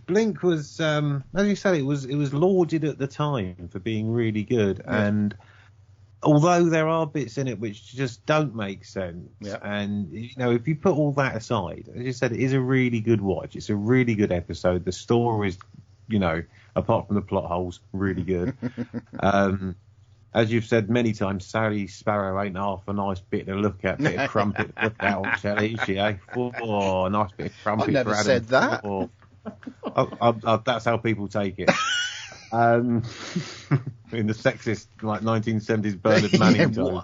Blink was, as you said, it was lauded at the time for being really good, and although there are bits in it which just don't make sense, and if you put all that aside, as you said, it is a really good watch. It's a really good episode. The story is, apart from the plot holes, really good. As you've said many times, Sally Sparrow ain't half a nice bit to look at. Bit of crumpet to look at, Shelley, is she? Oh, nice bit of crumpet. I never said that. That's how people take it. In the sexist 1970s Bernard Manning tone.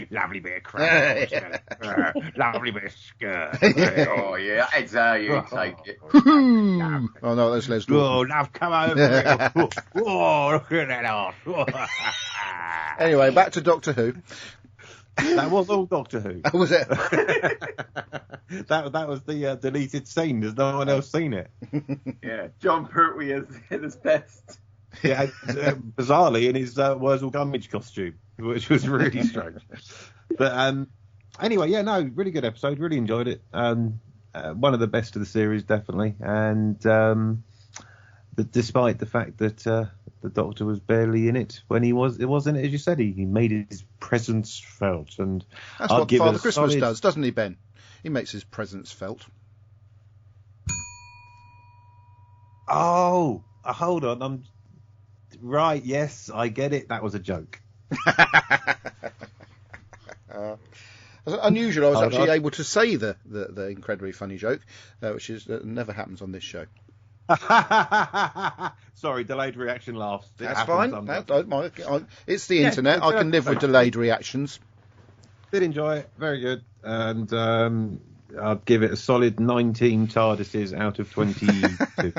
Lovely bit of crap. Lovely bit of skirt. Oh yeah, that's how you take it. Oh no, that's Les Dawson. Oh, love, come over. Oh, look at that ass. Anyway, back to Doctor Who. That was all Doctor Who. Was it? that was the deleted scene. There's no one else seen it. Yeah, John Pertwee is at his best. Yeah, bizarrely in his Wurzel Gummidge costume, which was really strange. But anyway, really good episode. Really enjoyed it. One of the best of the series, definitely. And despite the fact that the Doctor was barely in it when it wasn't, as you said, he made his presence felt. And that's what Father Christmas does, doesn't he, Ben? He makes his presence felt. Oh, hold on. Right, yes, I get it. That was a joke. Unusual. I was actually able to say the incredibly funny joke, which never happens on this show. Sorry, delayed reaction laughs. That's fine. It's the internet. I can live with delayed reactions. Did enjoy it. Very good. And I'd give it a solid 19 TARDISes out of 22.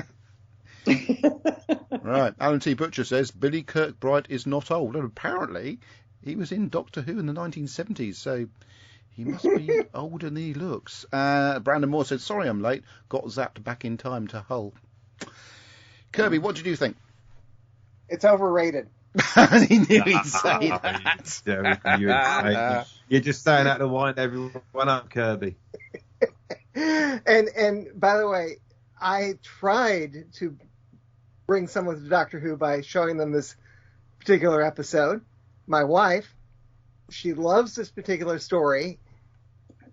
Right. Alan T. Butcher says Billy Kirkbride is not old. And apparently he was in Doctor Who in the 1970s, so he must be older than he looks. Brandon Moore said, sorry I'm late. Got zapped back in time to Hull. Kirby, what did you think? It's overrated. He knew he'd say that. You're just saying that to wind everyone up, Kirby. And by the way, I tried to bring someone to Doctor Who by showing them this particular episode. My wife, she loves this particular story,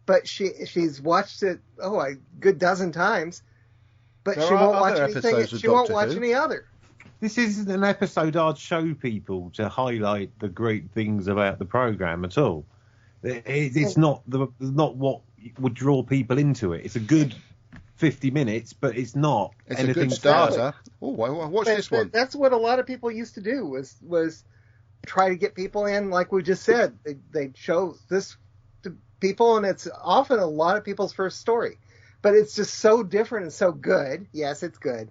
but she's watched it a good dozen times, but she won't watch anything. She won't watch any other. This isn't an episode I'd show people to highlight the great things about the program at all. It's not what would draw people into it. It's a good 50 minutes, but it's not anything. It's a good starter. Oh, watch this one. That's what a lot of people used to do was try to get people in, like we just said. They show this to people, and it's often a lot of people's first story. But it's just so different and so good. Yes, it's good.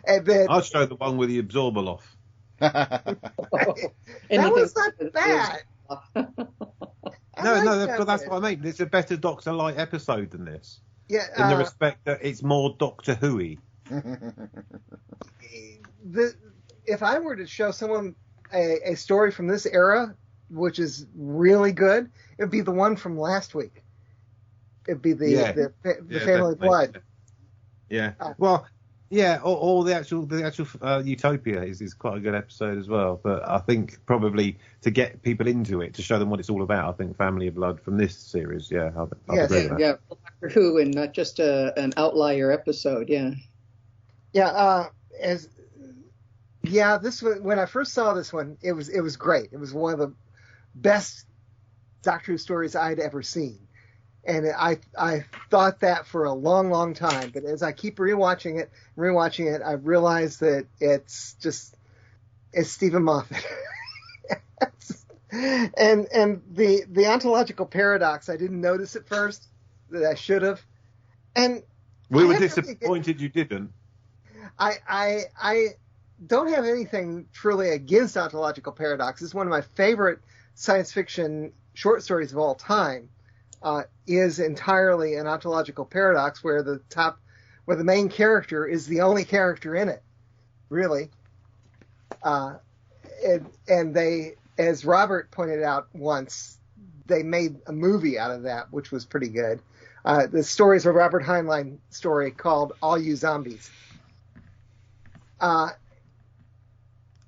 And then, I'll show the one with the absorber off. That was not bad. But that's what I mean. It's a better Doctor Light episode than this. Yeah, in the respect that it's more Doctor Who-y. If I were to show someone a story from this era, which is really good, it would be the one from last week. It'd be the Family Blood. Yeah. Or the actual Utopia is quite a good episode as well. But I think probably to get people into it, to show them what it's all about, I think Family of Blood from this series, I'll agree with that. Yeah, Doctor Who and not just an outlier episode, This one, when I first saw this one, it was great. It was one of the best Doctor Who stories I'd ever seen. And I thought that for a long, long time. But as I keep rewatching it, I realize that it's Stephen Moffat. and the ontological paradox, I didn't notice at first that I should have. And we were disappointed you didn't. I don't have anything truly against ontological paradox. It's one of my favorite science fiction short stories of all time. Is entirely an ontological paradox where the main character is the only character in it, really. And they, as Robert pointed out once, they made a movie out of that, which was pretty good. The story is a Robert Heinlein story called All You Zombies.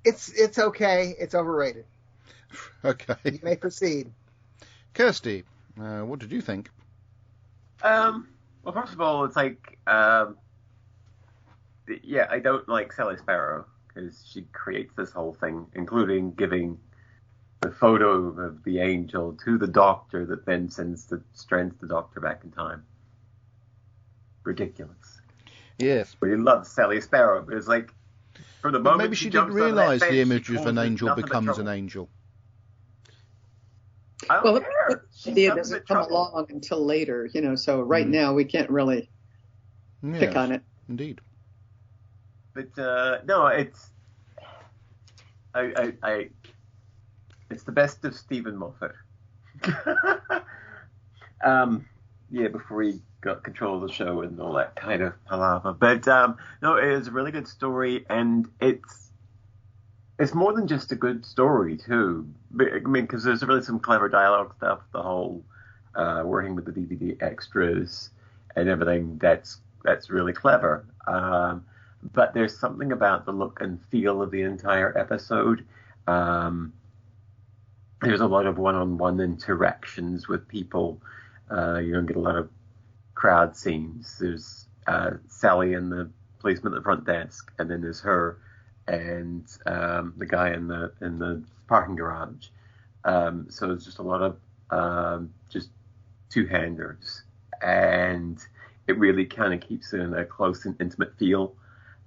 It's okay. It's overrated. Okay. You may proceed. Kirsty. What did you think? Well, first of all, it's like, I don't like Sally Sparrow because she creates this whole thing, including giving the photo of the angel to the Doctor that then strands the Doctor back in time. Ridiculous. Yes. But he loves Sally Sparrow, but it's like, from the moment maybe she didn't realise the image of an angel becomes an angel. Well, the idea doesn't come along until later, so right now we can't really pick on it. Indeed. But, no, it's... it's the best of Stephen Moffat. Before he got control of the show and all that kind of palaver. But, no, it is a really good story, and it's more than just a good story, too. I mean, because there's really some clever dialogue stuff, the whole working with the DVD extras and everything, that's really clever. But there's something about the look and feel of the entire episode. There's a lot of one-on-one interactions with people. You don't get a lot of crowd scenes. There's Sally and the policeman at the front desk, and then there's her and the guy in the parking garage. So it's just a lot of just two-handers, and it really kind of keeps it in a close and intimate feel.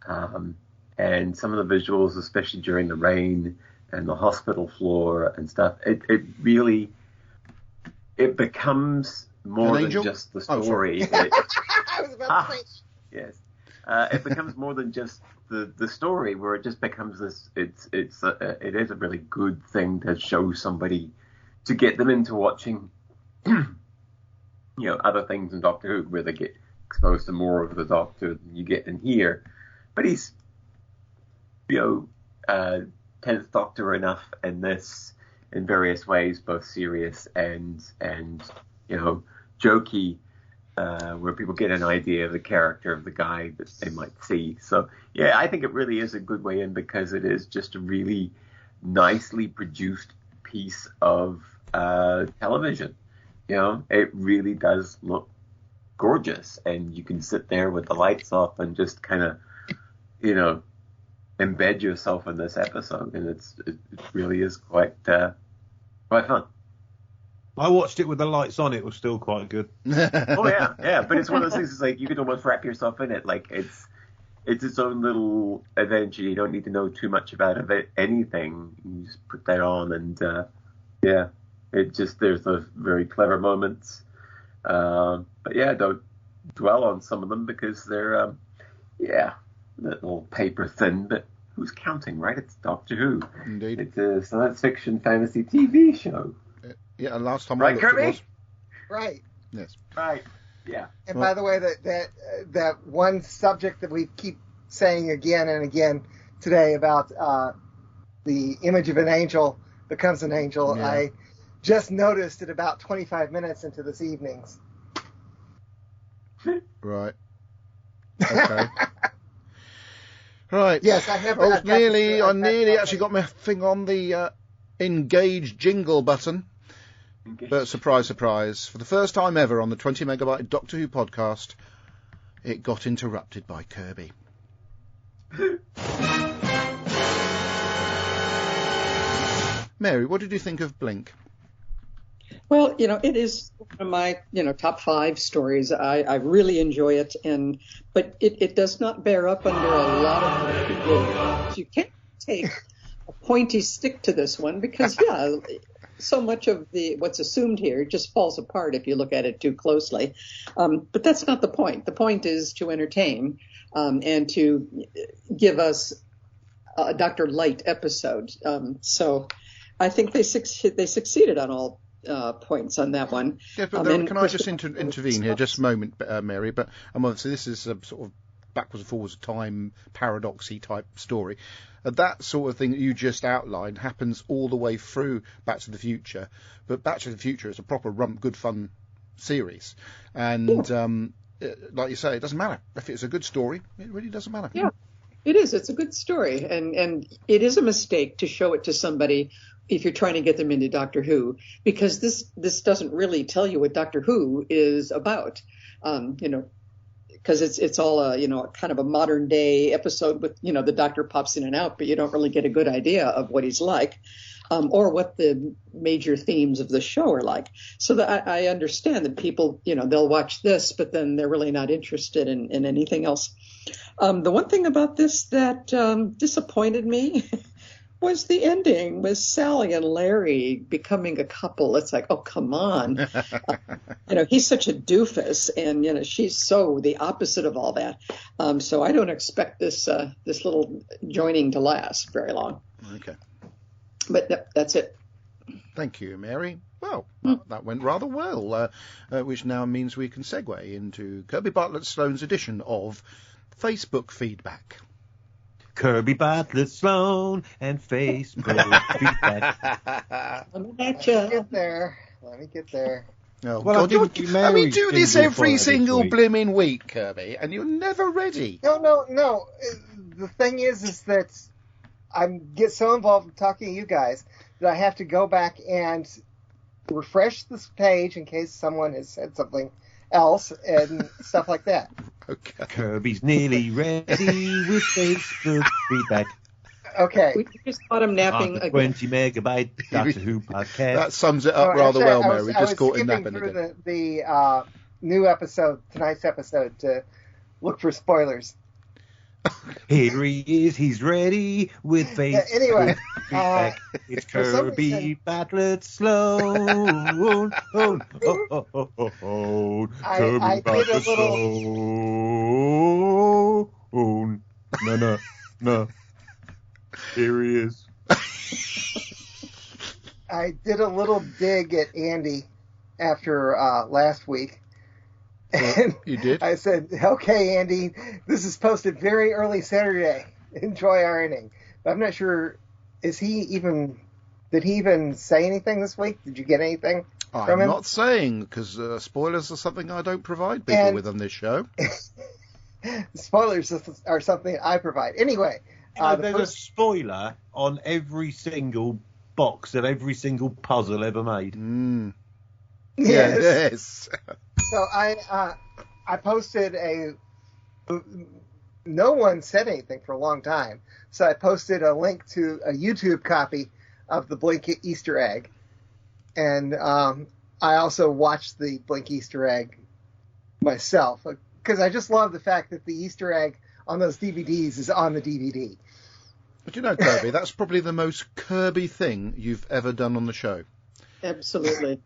And some of the visuals, especially during the rain and the hospital floor and stuff, it really becomes more than just the story. I was about to say. Yes. It becomes more than just the story, where it just becomes this. It is a really good thing to show somebody, to get them into watching, other things in Doctor Who, where they get exposed to more of the Doctor than you get in here. But he's, 10th Doctor enough in this in various ways, both serious and jokey, where people get an idea of the character of the guy that they might see. So yeah, I think it really is a good way in because it is just a really nicely produced piece of television. It really does look gorgeous, and you can sit there with the lights off and just kind of, embed yourself in this episode, and it really is quite fun. I watched it with the lights on. It was still quite good. Oh yeah. But it's one of those things. It's like you can almost wrap yourself in it. Like it's its own little adventure. You don't need to know too much about anything. You just put that on, and there's those very clever moments. But yeah, don't dwell on some of them because they're a little paper thin. But who's counting, right? It's Doctor Who. Indeed. It's a science fiction fantasy TV show. Yeah, and last time right, I looked, Kirby? it was. Right. Yes. Right. Yeah. And by the way, that one subject that we keep saying again and again today about the image of an angel becomes an angel, Yeah. I just noticed it about 25 minutes into this evening's. Right. Okay. Right. Yes, I have. I nearly actually got my thing on the engage jingle button. But surprise, surprise, for the first time ever on the 20 megabyte Doctor Who podcast, it got interrupted by Kirby. Mary, what did you think of Blink? Well, it is one of my, top 5 stories. I really enjoy it, but it does not bear up under a lot of people. You can't take a pointy stick to this one because, so much of what's assumed here just falls apart if you look at it too closely. But that's not the point. The point is to entertain and to give us a Dr. Light episode. So I think they succeeded on all points on that one. Yeah, but can I just intervene here just a moment, Mary? But obviously this is a sort of backwards and forwards time paradoxy type story. That sort of thing that you just outlined happens all the way through Back to the Future, but Back to the Future is a proper good fun series, and like you say, it doesn't matter if it's a good story. It really doesn't matter. Yeah, it is. It's a good story, and it is a mistake to show it to somebody if you're trying to get them into Doctor Who, because this doesn't really tell you what Doctor Who is about. Because it's all a kind of a modern day episode with the Doctor pops in and out, but you don't really get a good idea of what he's like, or what the major themes of the show are like. So that I understand that people they'll watch this, but then they're really not interested in anything else. The one thing about this that disappointed me was the ending with Sally and Larry becoming a couple. It's like, oh, come on. He's such a doofus, and, she's so the opposite of all that. So I don't expect this little joining to last very long. Okay. But that's it. Thank you, Mary. Well, that went rather well, which now means we can segue into Kirby Bartlett Sloane's edition of Facebook Feedback. Kirby Bartlett Sloane and Facebook Feedback. Let me get there. Oh, well, God, we do this every single blimmin' week, Kirby, and you're never ready. No. The thing is that I get so involved in talking to you guys that I have to go back and refresh this page in case someone has said something else and stuff like that. Okay. Kirby's nearly ready with Facebook Feedback. Okay. We just caught him napping again. 20 megabyte Doctor Who podcast. That sums it up rather well, Mary. We just caught him napping again. I was skipping through the new episode, tonight's episode, to look for spoilers. Here he is. He's ready with Facebook anyway, Feedback. It's Kirby Bartlett Sloane. I did a little. No. Here he is. I did a little dig at Andy after last week. And you did? I said, okay, Andy, this is posted very early Saturday. Enjoy our inning. I'm not sure. Did he even say anything this week? Did you get anything from him? I'm not saying, because spoilers are something I don't provide people with on this show. Spoilers are something I provide. Anyway. There's a spoiler on every single box of every single puzzle ever made. Mm. Yes. So I posted no one said anything for a long time. So I posted a link to a YouTube copy of the Blink Easter egg. And I also watched the Blink Easter egg myself, because I just love the fact that the Easter egg on those DVDs is on the DVD. But you know, Kirby, that's probably the most Kirby thing you've ever done on the show. Absolutely.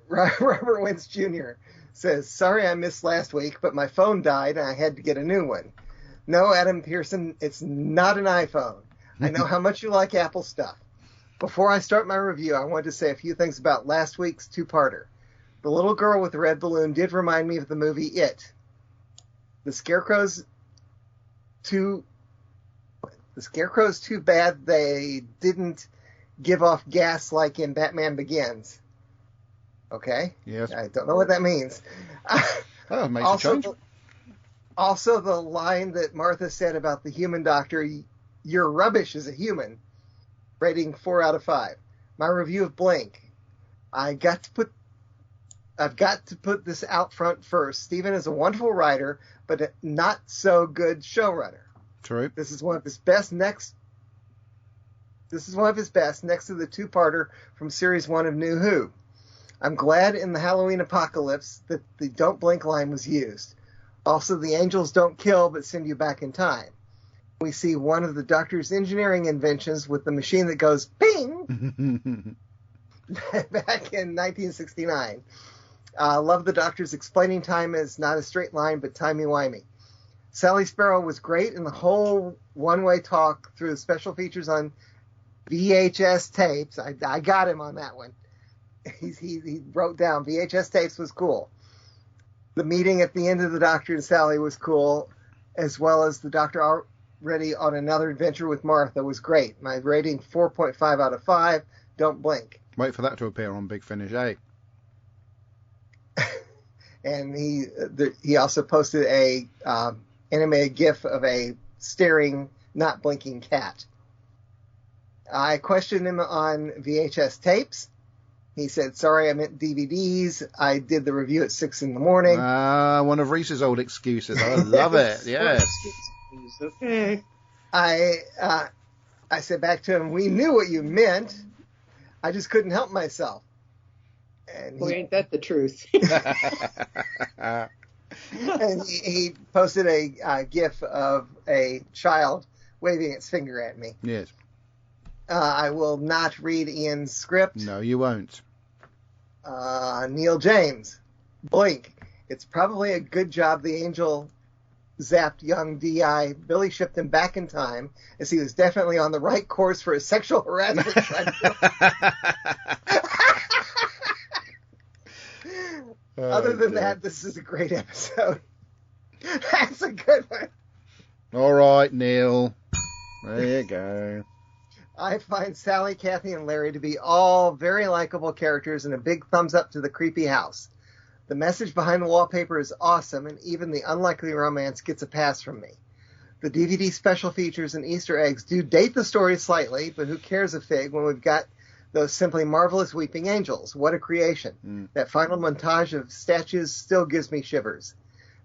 Robert Wentz Jr. says, sorry I missed last week, but my phone died and I had to get a new one. No, Adam Pearson, it's not an iPhone. I know how much you like Apple stuff. Before I start my review, I wanted to say a few things about last week's two-parter. The little girl with the red balloon did remind me of the movie It. The Scarecrow's too bad they didn't give off gas like in Batman Begins. Okay? Yes. I don't know what that means. Oh, it makes a change. Also, the line that Martha said about the human doctor, you're rubbish as a human, rating 4 out of 5. My review of Blink. I've got to put this out front first. Steven is a wonderful writer, but a not so good showrunner. True. This is one of his best next to the two-parter from Series 1 of New Who. I'm glad in the Halloween Apocalypse that the Don't Blink line was used. Also, the angels don't kill but send you back in time. We see one of the Doctor's engineering inventions with the machine that goes ping back in 1969. Love the Doctor's explaining time as not a straight line but timey-wimey. Sally Sparrow was great in the whole one-way talk through the special features on VHS tapes. I got him on that one. He wrote down VHS tapes was cool. The meeting at the end of the Doctor and Sally was cool, as well as the Doctor already on another adventure with Martha was great. My rating 4.5 out of 5. Don't blink. Wait for that to appear on Big Finish 8. And he also posted a animated GIF of a staring, not blinking cat. I questioned him on VHS tapes. He said, sorry, I meant DVDs. I did the review at 6 in the morning. One of Reese's old excuses. I love it. Yes. Okay. I said back to him, we knew what you meant. I just couldn't help myself. And Boy, ain't that the truth. And he posted a GIF of a child waving its finger at me. Yes. I will not read Ian's script. No, you won't. Neil James, Blink. It's probably a good job the angel zapped young D.I. Billy shipped him back in time, as he was definitely on the right course for a sexual harassment. Other than that, this is a great episode. That's a good one. All right, Neil. There you go. I find Sally, Kathy, and Larry to be all very likable characters, and a big thumbs up to the creepy house. The message behind the wallpaper is awesome, and even the unlikely romance gets a pass from me. The DVD special features and Easter eggs do date the story slightly, but who cares a fig when we've got those simply marvelous weeping angels. What a creation. That final montage of statues still gives me shivers.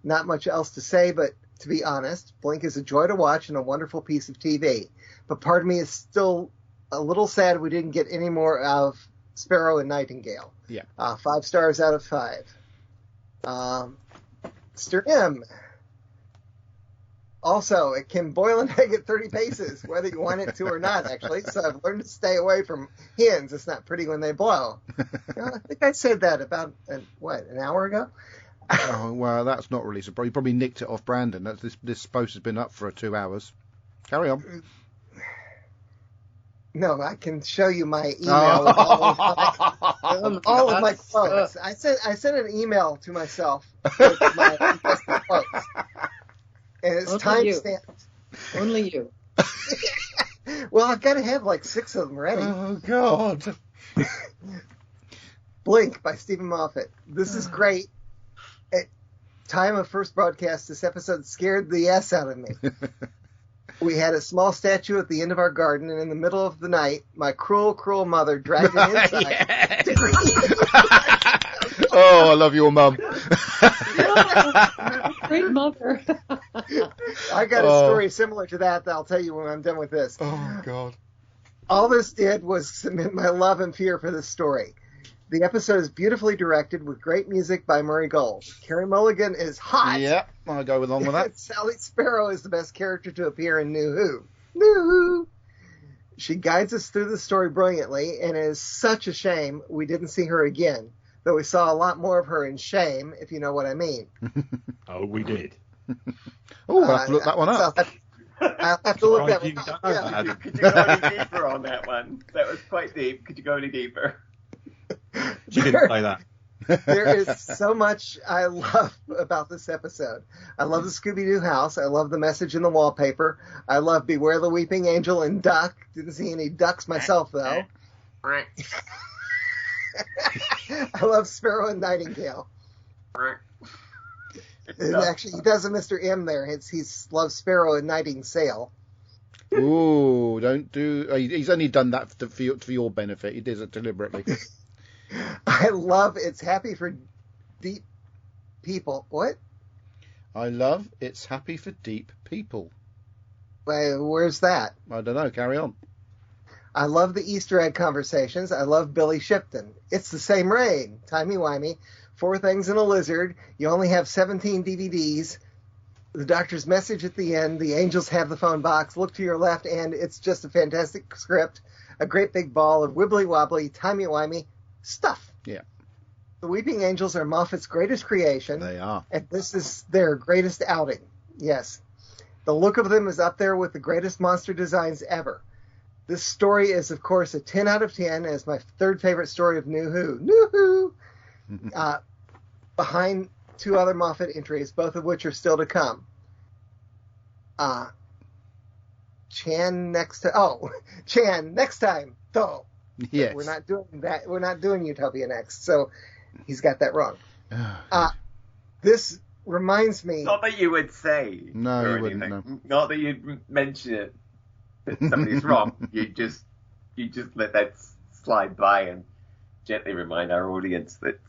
Not much else to say, but to be honest, Blink is a joy to watch and a wonderful piece of TV. But part of me is still a little sad we didn't get any more of Sparrow and Nightingale. Yeah. 5 stars out of 5. Mr. M. Also, it can boil an egg at 30 paces, whether you want it to or not, actually. So I've learned to stay away from hens. It's not pretty when they blow. I think I said that about, an hour ago? Oh, well, that's not really surprising. You probably nicked it off Brandon. This post has been up for 2 hours. Carry on. No, I can show you my email with all of my quotes. I sent an email to myself with my quotes. And it's timestamped. Only you. Well, I've got to have like 6 of them ready. Oh, God. Blink by Stephen Moffat. This is great. At time of first broadcast, this episode scared the ass out of me. We had a small statue at the end of our garden, and in the middle of the night, my cruel, cruel mother dragged it inside. Oh, I love your mum. Great mother. I got a story similar to that I'll tell you when I'm done with this. Oh, God. All this did was cement my love and fear for this story. The episode is beautifully directed with great music by Murray Gold. Carey Mulligan is hot. Yeah, I'll go along with that. Sally Sparrow is the best character to appear in New Who. New Who. She guides us through the story brilliantly, and it is such a shame we didn't see her again, though we saw a lot more of her in Shame, if you know what I mean. Oh, we did. Oh, I'll have to look that one up. I'll have to look that one up. Yeah. Could you go any deeper on that one? That was quite deep. Could you go any deeper? She didn't play that. There is so much I love about this episode. I love the Scooby-Doo house. I love the message in the wallpaper. I love Beware the Weeping Angel and Duck. Didn't see any ducks myself, though. I love Sparrow and Nightingale. Actually, he does a Mr. M there. He loves Sparrow and Nightingale. Ooh, don't do... He's only done that for your benefit. He did it deliberately. I love It's Happy for Deep People. What? I love It's Happy for Deep People. Where's that? I don't know. Carry on. I love the Easter egg conversations. I love Billy Shipton. It's the Same Rain. Timey-wimey. 4 Things and a Lizard. You only have 17 DVDs. The doctor's message at the end. The angels have the phone box. Look to your left, and it's just a fantastic script. A great big ball of wibbly-wobbly, timey-wimey stuff. Yeah. The Weeping Angels are Moffat's greatest creation. They are. And this is their greatest outing. Yes. The look of them is up there with the greatest monster designs ever. This story is, of course, a 10 out of 10 as my 3rd favorite story of New Who. New Who! Behind 2 other Moffat entries, both of which are still to come. Chan next time, though. Yes. We're not doing that. We're not doing Utopia next. So he's got that wrong. This reminds me. Not that you would say. No, you wouldn't. No. Not that you'd mention it. That somebody's wrong. You just let that slide by and gently remind our audience that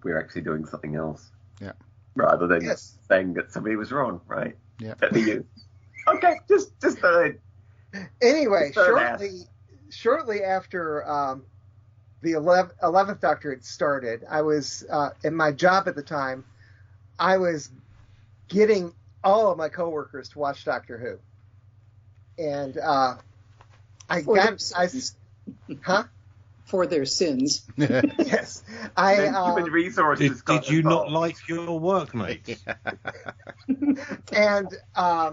we're actually doing something else. Yeah. Rather than saying that somebody was wrong, right? Yeah. That'd be you. Okay, just anyway, shortly after the 11th Doctor had started, I was in my job at the time. I was getting all of my coworkers to watch Doctor Who, and for their sins. Yes, human resources. Did you not like your workmates? And I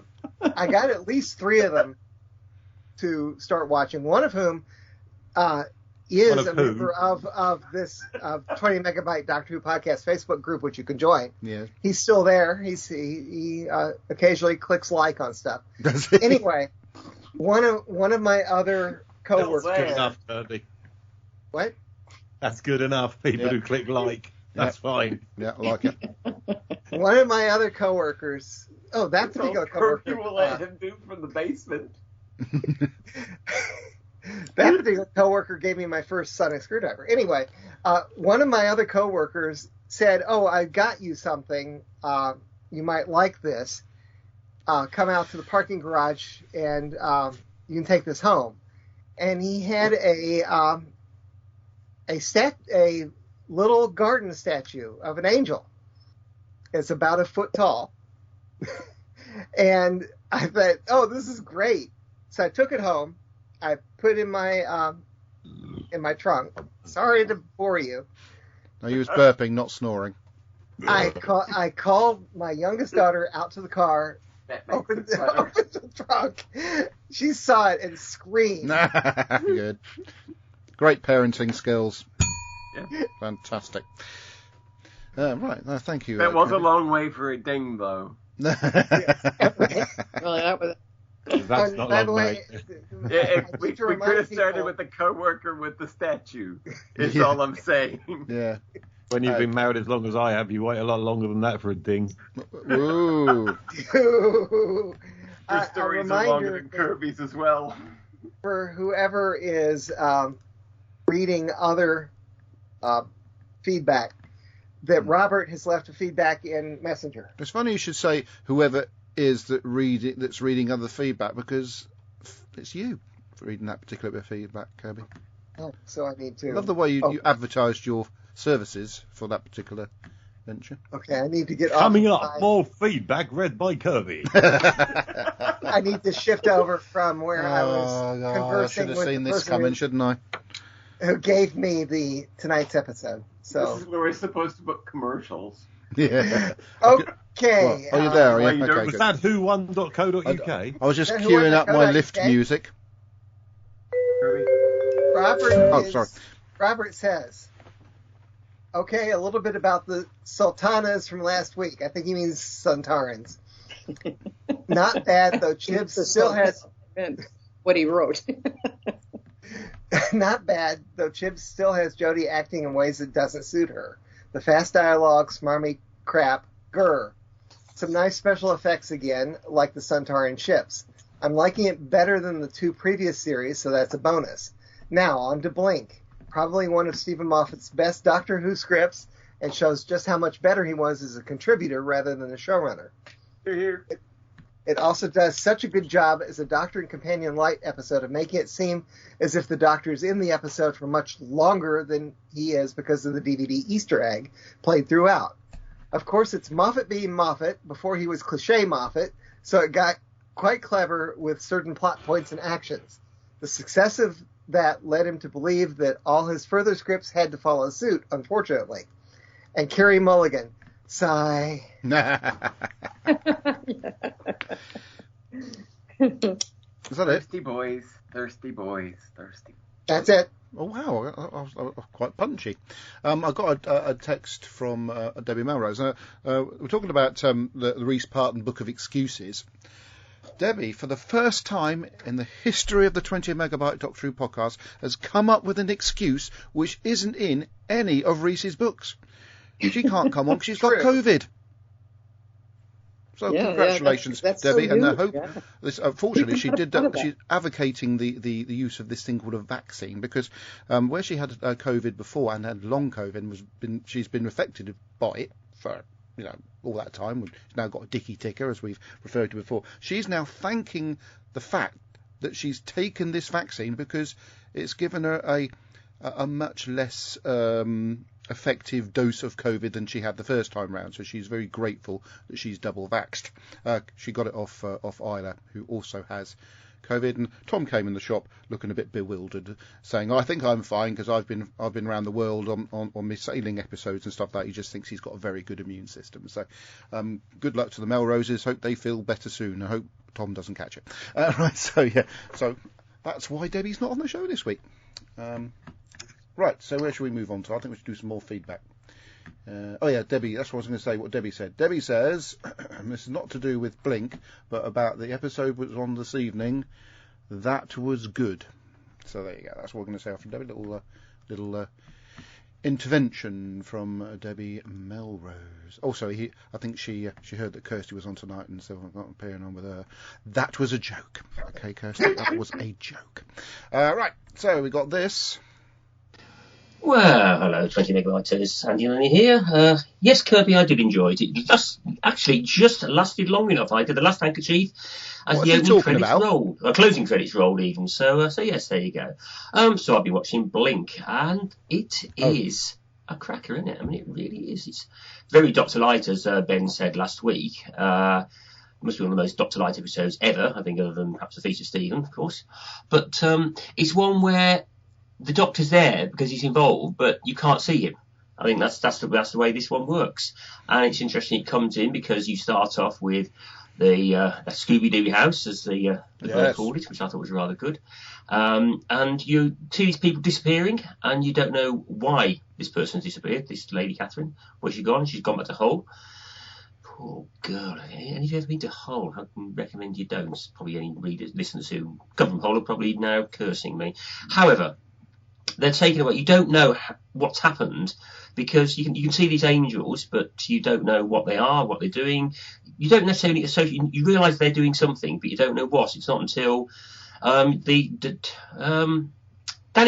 got at least 3 of them to start watching. One of whom is a member of this 20 Megabyte Doctor Who podcast Facebook group, which you can join. Yeah. He's still there. He occasionally clicks like on stuff. Does he? Anyway, one of my other coworkers. That's good enough, Kirby. What? That's good enough. People who click like. That's fine. Yeah, I like it. One of my other coworkers. Oh, that particular coworker. You will let him do from the basement. That particular coworker gave me my first sonic screwdriver. Anyway, one of my other coworkers said, "Oh, I got you something. You might like this. Come out to the parking garage and you can take this home." And he had a little garden statue of an angel. It's about a foot tall. And I thought, "Oh, this is great." So I took it home. I put it in my trunk. Sorry to bore you. No, you was burping, not snoring. I called my youngest daughter out to the car, opened the trunk. She saw it and screamed. Good. Great parenting skills. Yeah. Fantastic. Right, no, thank you. That was a long way for a ding, though. Well, That's not love, mate. We could have started with the co-worker with the statue. Is all I'm saying. Yeah. When you've been married as long as I have, you wait a lot longer than that for a ding. Ooh. Your stories are longer than Kirby's as well. For whoever is reading other feedback, that Robert has left a feedback in Messenger. It's funny you should say whoever is that's reading other feedback, because it's you for reading that particular bit of feedback, Kirby. Oh, so I need to. I love the way you advertised your services for that particular venture. Okay, I need to get coming up. More feedback read by Kirby. I need to shift over from where I was conversing I should have with seen the this person coming, shouldn't I? Who gave me tonight's episode. So this is where we're supposed to book commercials. Yeah. Okay. Are you there? Are you? Okay, was that who1.co.uk? I was just queuing up my lift music. Robert says, okay, a little bit about the Sultanas from last week. I think he means Suntarans. Not bad, though. Chibs still has what he wrote. Not bad, though. Chibs still has Jodie acting in ways that doesn't suit her. The fast dialogue, smarmy crap, grr. Some nice special effects again, like the Suntaran ships. I'm liking it better than the 2 previous series, so that's a bonus. Now, on to Blink. Probably one of Stephen Moffat's best Doctor Who scripts, and shows just how much better he was as a contributor rather than a showrunner. Here. It also does such a good job as a Doctor and Companion Light episode of making it seem as if the Doctor is in the episode for much longer than he is because of the DVD Easter egg played throughout. Of course, it's Moffat being Moffat before he was cliché Moffat, so it got quite clever with certain plot points and actions. The success of that led him to believe that all his further scripts had to follow suit, unfortunately. And Carey Mulligan. Sigh. Is that it? Thirsty boys, thirsty boys, thirsty. That's it. Oh, wow. I was quite punchy. I got a text from Debbie Melrose. We're talking about the Rhys Parton Book of Excuses. Debbie, for the first time in the history of the 20 Megabyte Doctor Who podcast, has come up with an excuse which isn't in any of Rhys's books. She can't come on because she's got COVID. So congratulations, that's Debbie, so and I new. hope this. Unfortunately, she did. She's advocating the use of this thing called a vaccine, because where she had COVID before and had long COVID, she's been affected by it for all that time. She's now got a dicky ticker, as we've referred to before. She's now thanking the fact that she's taken this vaccine because it's given her a much less effective dose of COVID than she had the first time round. So she's very grateful that she's double vaxxed. She got it off Isla, who also has COVID, and Tom came in the shop looking a bit bewildered, saying, "I think I'm fine because I've been around the world on my sailing episodes and stuff like that." He just thinks he's got a very good immune system. So good luck to the Melroses. Hope they feel better soon. I hope Tom doesn't catch it. Right, so that's why Debbie's not on the show this week. Right, so where should we move on to? I think we should do some more feedback. Debbie, that's what I was going to say, what Debbie said. Debbie says, and this is not to do with Blink, but about the episode which was on this evening, that was good. So there you go, that's what we're going to say from Debbie. Little intervention from Debbie Melrose. Also, I think she heard that Kirsty was on tonight, and so I'm not appearing on with her. That was a joke. Okay, Kirsty, that was a joke. Right, so we got this. Well, hello, 20 Megabytes, Andy Lenny here. Yes, Kirby, I did enjoy it. It just lasted long enough. I did the last handkerchief as the opening credits rolled. Closing credits rolled even. So yes, there you go. So I've been watching Blink, and it is a cracker, isn't it? I mean, it really is. It's very Dr. Light, as Ben said last week. It must be one of the most Dr. Light episodes ever, I think, other than perhaps the Feast of Stephen, of course. But it's one where the Doctor's there because he's involved, but you can't see him. I think that's the way this one works. And it's interesting it comes in because you start off with the Scooby-Doo house, as the bird called it, which I thought was rather good. And you see these people disappearing, and you don't know why this person's disappeared, this Lady Catherine. Where's she gone? She's gone back to Hull. Poor God, and if you've ever been to Hull, I can recommend you don't. Probably any listeners who come from Hull are probably now cursing me. However, they're taken away. You don't know what's happened because you can see these angels, but you don't know what they are, what they're doing. You don't necessarily associate. You realise they're doing something, but you don't know what. It's not until Danny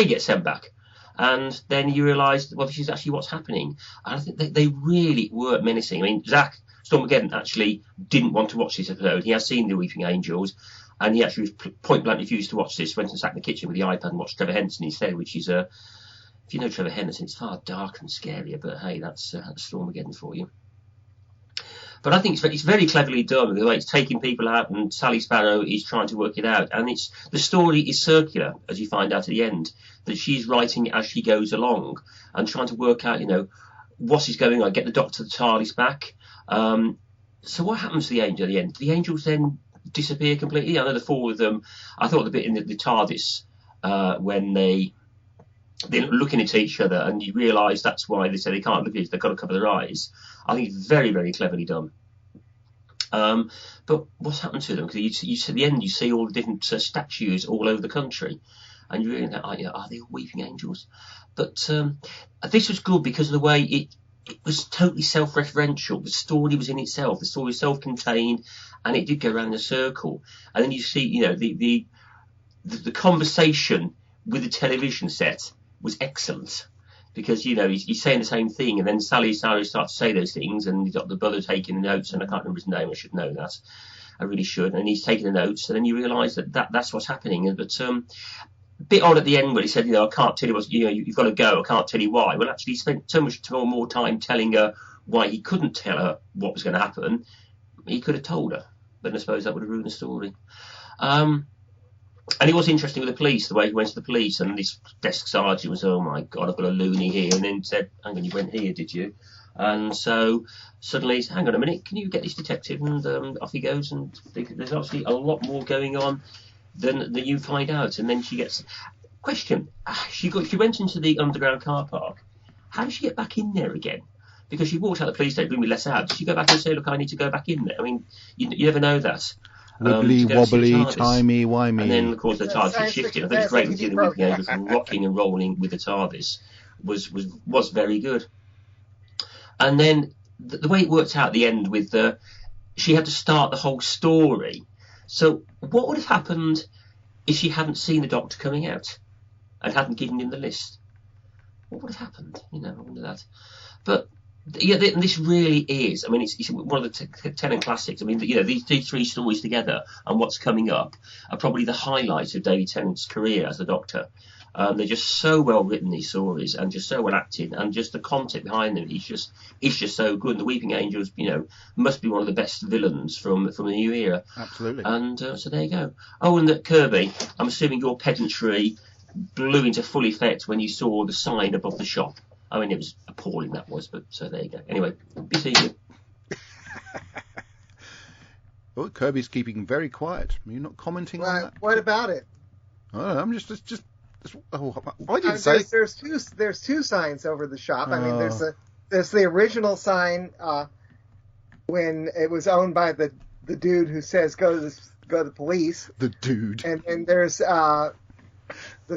gets sent back, and then you realise, well, this is actually what's happening. And I think they really were menacing. I mean, Zach Stormageddon actually didn't want to watch this episode. He has seen the Weeping Angels, and he actually point blank refused to watch this. Went and sat in the kitchen with the iPad and watched Trevor Henderson instead, which is if you know Trevor Henderson, it's far darker and scarier. But hey, that's Stormageddon for you. But I think it's very cleverly done, the way it's taking people out, and Sally Sparrow is trying to work it out. And the story is circular, as you find out at the end, that she's writing as she goes along and trying to work out, what is going on, get the Doctor the TARDIS back. So what happens to the angel at the end? The angels then disappear completely. I know the four of them. I thought the bit in the TARDIS when they're looking at each other, and you realise that's why they say they can't look at each other, they've got to cover their eyes. I think it's very, very cleverly done. But what's happened to them? Because you at the end, you see all the different statues all over the country, and you really think, are they all weeping angels? But this was good because of the way it was totally self-referential. The story was in itself. The story was self-contained, and it did go around in a circle. And then you see, the conversation with the television set was excellent. Because, he's saying the same thing, and then Sally starts to say those things, and he's got the brother taking the notes, and I can't remember his name, I should know that. I really should. And he's taking the notes, and then you realise that's what's happening. But a bit odd at the end where he said, I can't tell you what, you've got to go, I can't tell you why. Well, actually, he spent so much more time telling her why he couldn't tell her what was going to happen. He could have told her, but I suppose that would have ruined the story. And it was interesting with the police, the way he went to the police, and this desk sergeant was, oh my God, I've got a loony here, and then said, hang on, you went here, did you? And so suddenly, hang on a minute, can you get this detective? And off he goes, and there's obviously a lot more going on than you find out. And then she gets... Question, she went into the underground car park. How did she get back in there again? Because she walked out the police station, bring me let out. Did she go back and say, look, I need to go back in there? I mean, you never know that. Wibbly, wobbly, timey-wimey. And then, of course, the TARDIS shifted. I think it's great to see the Weeping Angels rocking and rolling with the TARDIS was very good. And then the way it worked out at the end with she had to start the whole story. So what would have happened if she hadn't seen the Doctor coming out and hadn't given him the list? What would have happened? I wonder that. But... yeah, this really is. I mean, it's one of the Tennant classics. I mean, these three stories together and what's coming up are probably the highlights of David Tennant's career as the Doctor. They're just so well written, these stories, and just so well acted, and just the concept behind them is just so good. And the Weeping Angels, must be one of the best villains from the new era. Absolutely. And so there you go. Oh, and Kirby, I'm assuming your pedantry blew into full effect when you saw the sign above the shop. I mean, it was appalling, that was, but so there you go. Anyway, be seeing you. Well, Kirby's keeping very quiet. Are you not commenting on that? What about it? Oh, I'm just why did you say? There's two signs over the shop. I mean, there's the original sign when it was owned by the dude who says go to the police. The dude. And then there's the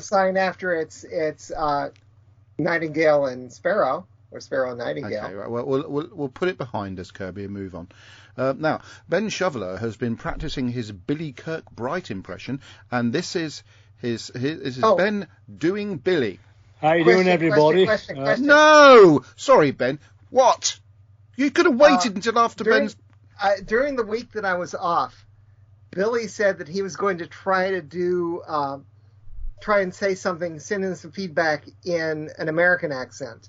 sign after it's Nightingale and Sparrow, or Sparrow and Nightingale. Okay, right. Well, we'll put it behind us, Kirby, and move on. Now, Ben Shoveler has been practicing his Billy Kirkbright impression, and this is Ben doing Billy. How you doing, everybody? Question. No! Sorry, Ben. What? You could have waited until after Ben's... During the week that I was off, Billy said that he was going to try and say something, send in some feedback in an American accent.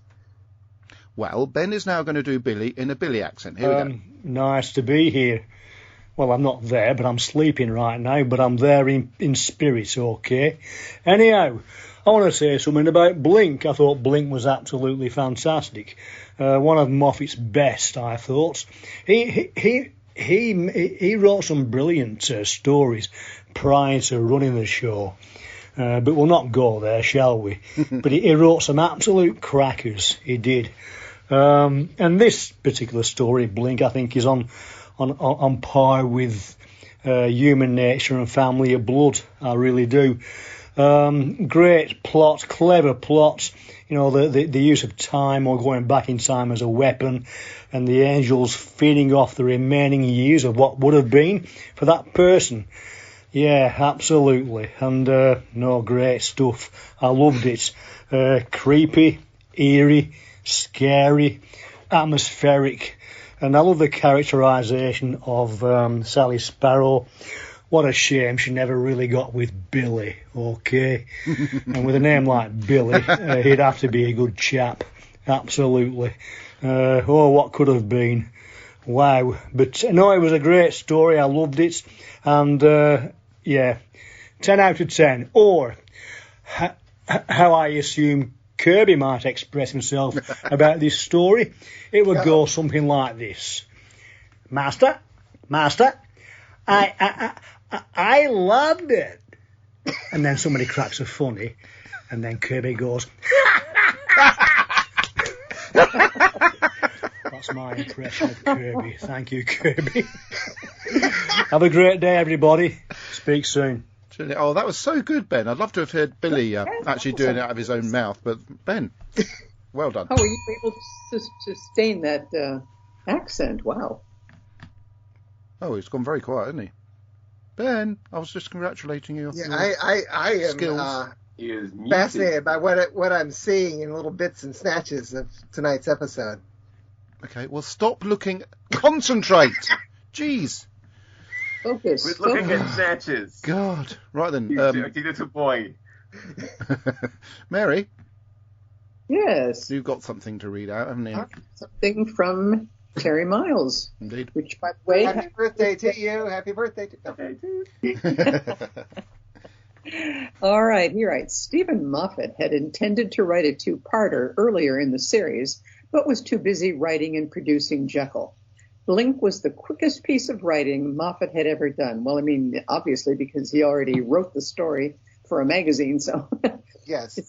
Well, Ben is now going to do Billy in a Billy accent. Here we go. Nice to be here. Well, I'm not there, but I'm sleeping right now, but I'm there in spirit, okay? Anyhow, I want to say something about Blink. I thought Blink was absolutely fantastic. One of Moffat's best, I thought. He wrote some brilliant stories prior to running the show. But we'll not go there, shall we? But he wrote some absolute crackers, he did. And this particular story, Blink, I think is on on par with Human Nature and Family of Blood. I really do. Great plot, clever plots. You know, the use of time or going back in time as a weapon, and the angels feeding off the remaining years of what would have been for that person. Yeah, absolutely. And no, great stuff. I loved it. Creepy, eerie, scary, atmospheric, and I love the characterisation of Sally Sparrow. What a shame she never really got with Billy, okay? And with a name like Billy, he'd have to be a good chap, absolutely. Oh, what could have been. Wow. But no, it was a great story. I loved it. And yeah, 10 out of 10. Or how I assume Kirby might express himself about this story. It would go something like this. Master, I loved it. And then somebody cracks a funny, and then Kirby goes, That's my impression of Kirby. Thank you, Kirby. Have a great day, everybody. Speak soon. Oh, that was so good, Ben. I'd love to have heard Billy actually doing it out of his own mouth, but Ben, well done. Oh, were you able to sustain that accent? Wow. Oh, he's gone very quiet, hasn't he? Ben, I was just congratulating you. Yeah, I am fascinated by what I'm seeing in little bits and snatches of tonight's episode. Okay, well, stop looking. Concentrate. Jeez. Focus. We're looking at snatches. God. Right then. You dirty little boy. Mary? Yes. You've got something to read out, haven't you? Something from Terry Miles. Indeed. Which, by the way... Happy birthday to you. Happy birthday to you. All right, he writes, Stephen Moffat had intended to write a two-parter earlier in the series, but was too busy writing and producing Jekyll. Blink was the quickest piece of writing Moffat had ever done. Well, I mean, obviously, because he already wrote the story for a magazine, so... Yes.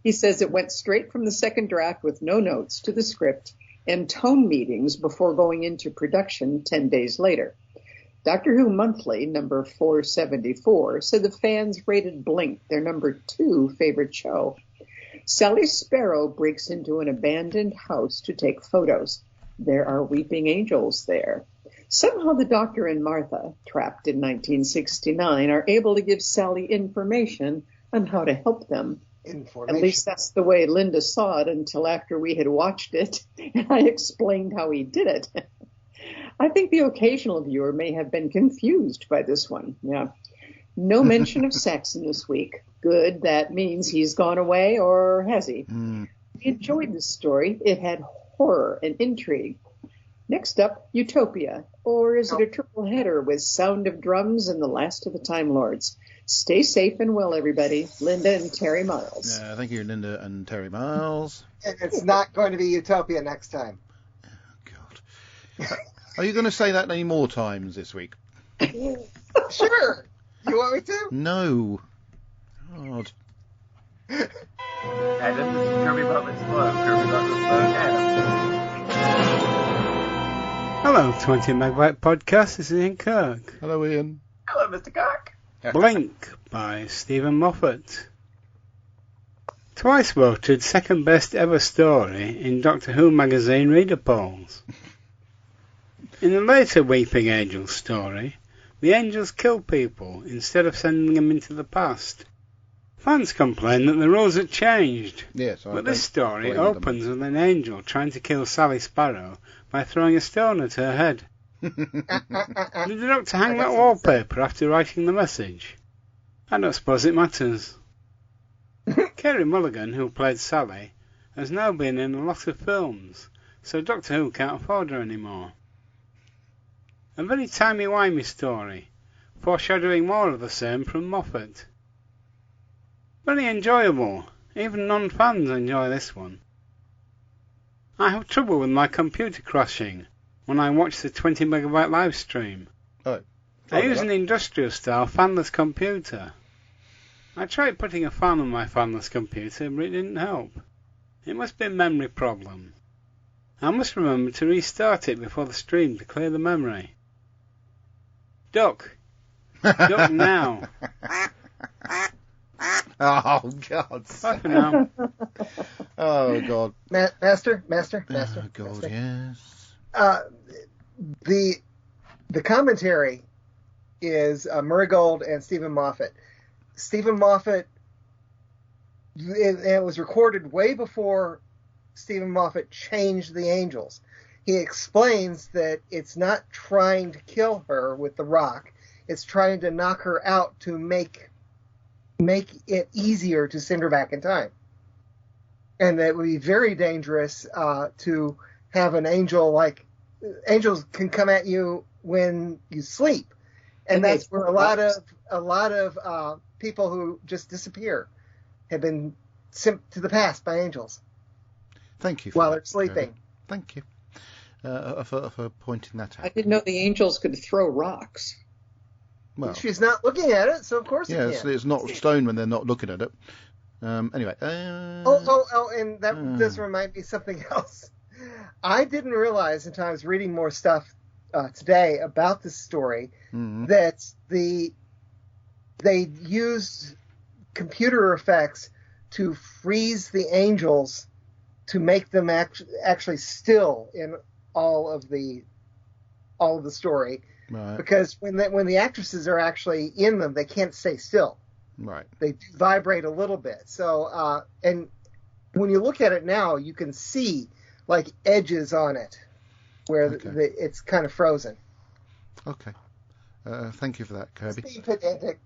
He says it went straight from the second draft with no notes to the script and tone meetings before going into production 10 days later. Doctor Who Monthly, number 474, said the fans rated Blink their number 2 favorite show. Sally Sparrow breaks into an abandoned house to take photos. There are weeping angels there. Somehow the Doctor and Martha, trapped in 1969, are able to give Sally information on how to help them. At least that's the way Linda saw it until after we had watched it, and I explained how he did it. I think the occasional viewer may have been confused by this one. Yeah. No mention of sex in this week. Good, that means he's gone away, or has he? We enjoyed this story. It had horror and intrigue. Next up, Utopia, or is it a triple header with Sound of Drums and The Last of the Time Lords? Stay safe and well, everybody. Linda and Terry Miles. Thank you, Linda and Terry Miles. And it's not going to be Utopia next time. Oh, God. Are you going to say that any more times this week? Sure. You want me to? No. God. Adam, this is Kirby Butler's Flow. Kirby Butler's Flow, Adam. Hello, 20 Megabyte Podcast. This is Ian Kirk. Hello, Ian. Hello, Mr. Kirk. Blink by Stephen Moffat. Twice voted second best ever story in Doctor Who magazine reader polls. In the later Weeping Angels story, the angels kill people instead of sending them into the past. Fans complain that the rules have changed. Yes, but this story opens with an angel trying to kill Sally Sparrow by throwing a stone at her head. Did the Doctor hang that wallpaper after writing the message? I don't suppose it matters. Kerry Mulligan, who played Sally, has now been in a lot of films, so Doctor Who can't afford her anymore. A very timey-wimey story, foreshadowing more of the same from Moffat. Very enjoyable. Even non-fans enjoy this one. I have trouble with my computer crashing when I watch the 20 megabyte live stream. Oh, I use an industrial style fanless computer. I tried putting a fan on my fanless computer, but it didn't help. It must be a memory problem. I must remember to restart it before the stream to clear the memory. Duck. Duck now. Oh, God. Bye for now. Oh, God. Master. Oh, God, Master. Yes. The commentary is Murray Gold and Stephen Moffat. Stephen Moffat, it was recorded way before Stephen Moffat changed the Angels. He explains that it's not trying to kill her with the rock. It's trying to knock her out to make it easier to send her back in time. And that it would be very dangerous to have an angel angels can come at you when you sleep. And that's where a lot of people who just disappear have been sent to the past by angels. Thank you. While they're sleeping. Thank you for pointing that out. I didn't know the angels could throw rocks. Well, she's not looking at it, so of course it can. It's not stone when they're not looking at it. Anyway. And that does remind me of something else. I didn't realize until I was reading more stuff today about this story that they used computer effects to freeze the angels to make them actually still in all of the story. Right. Because when the actresses are actually in them, they can't stay still. Right. They vibrate a little bit. So, and when you look at it now, you can see like edges on it where it's kind of frozen. Okay. Thank you for that, Kirby. It's being pedantic.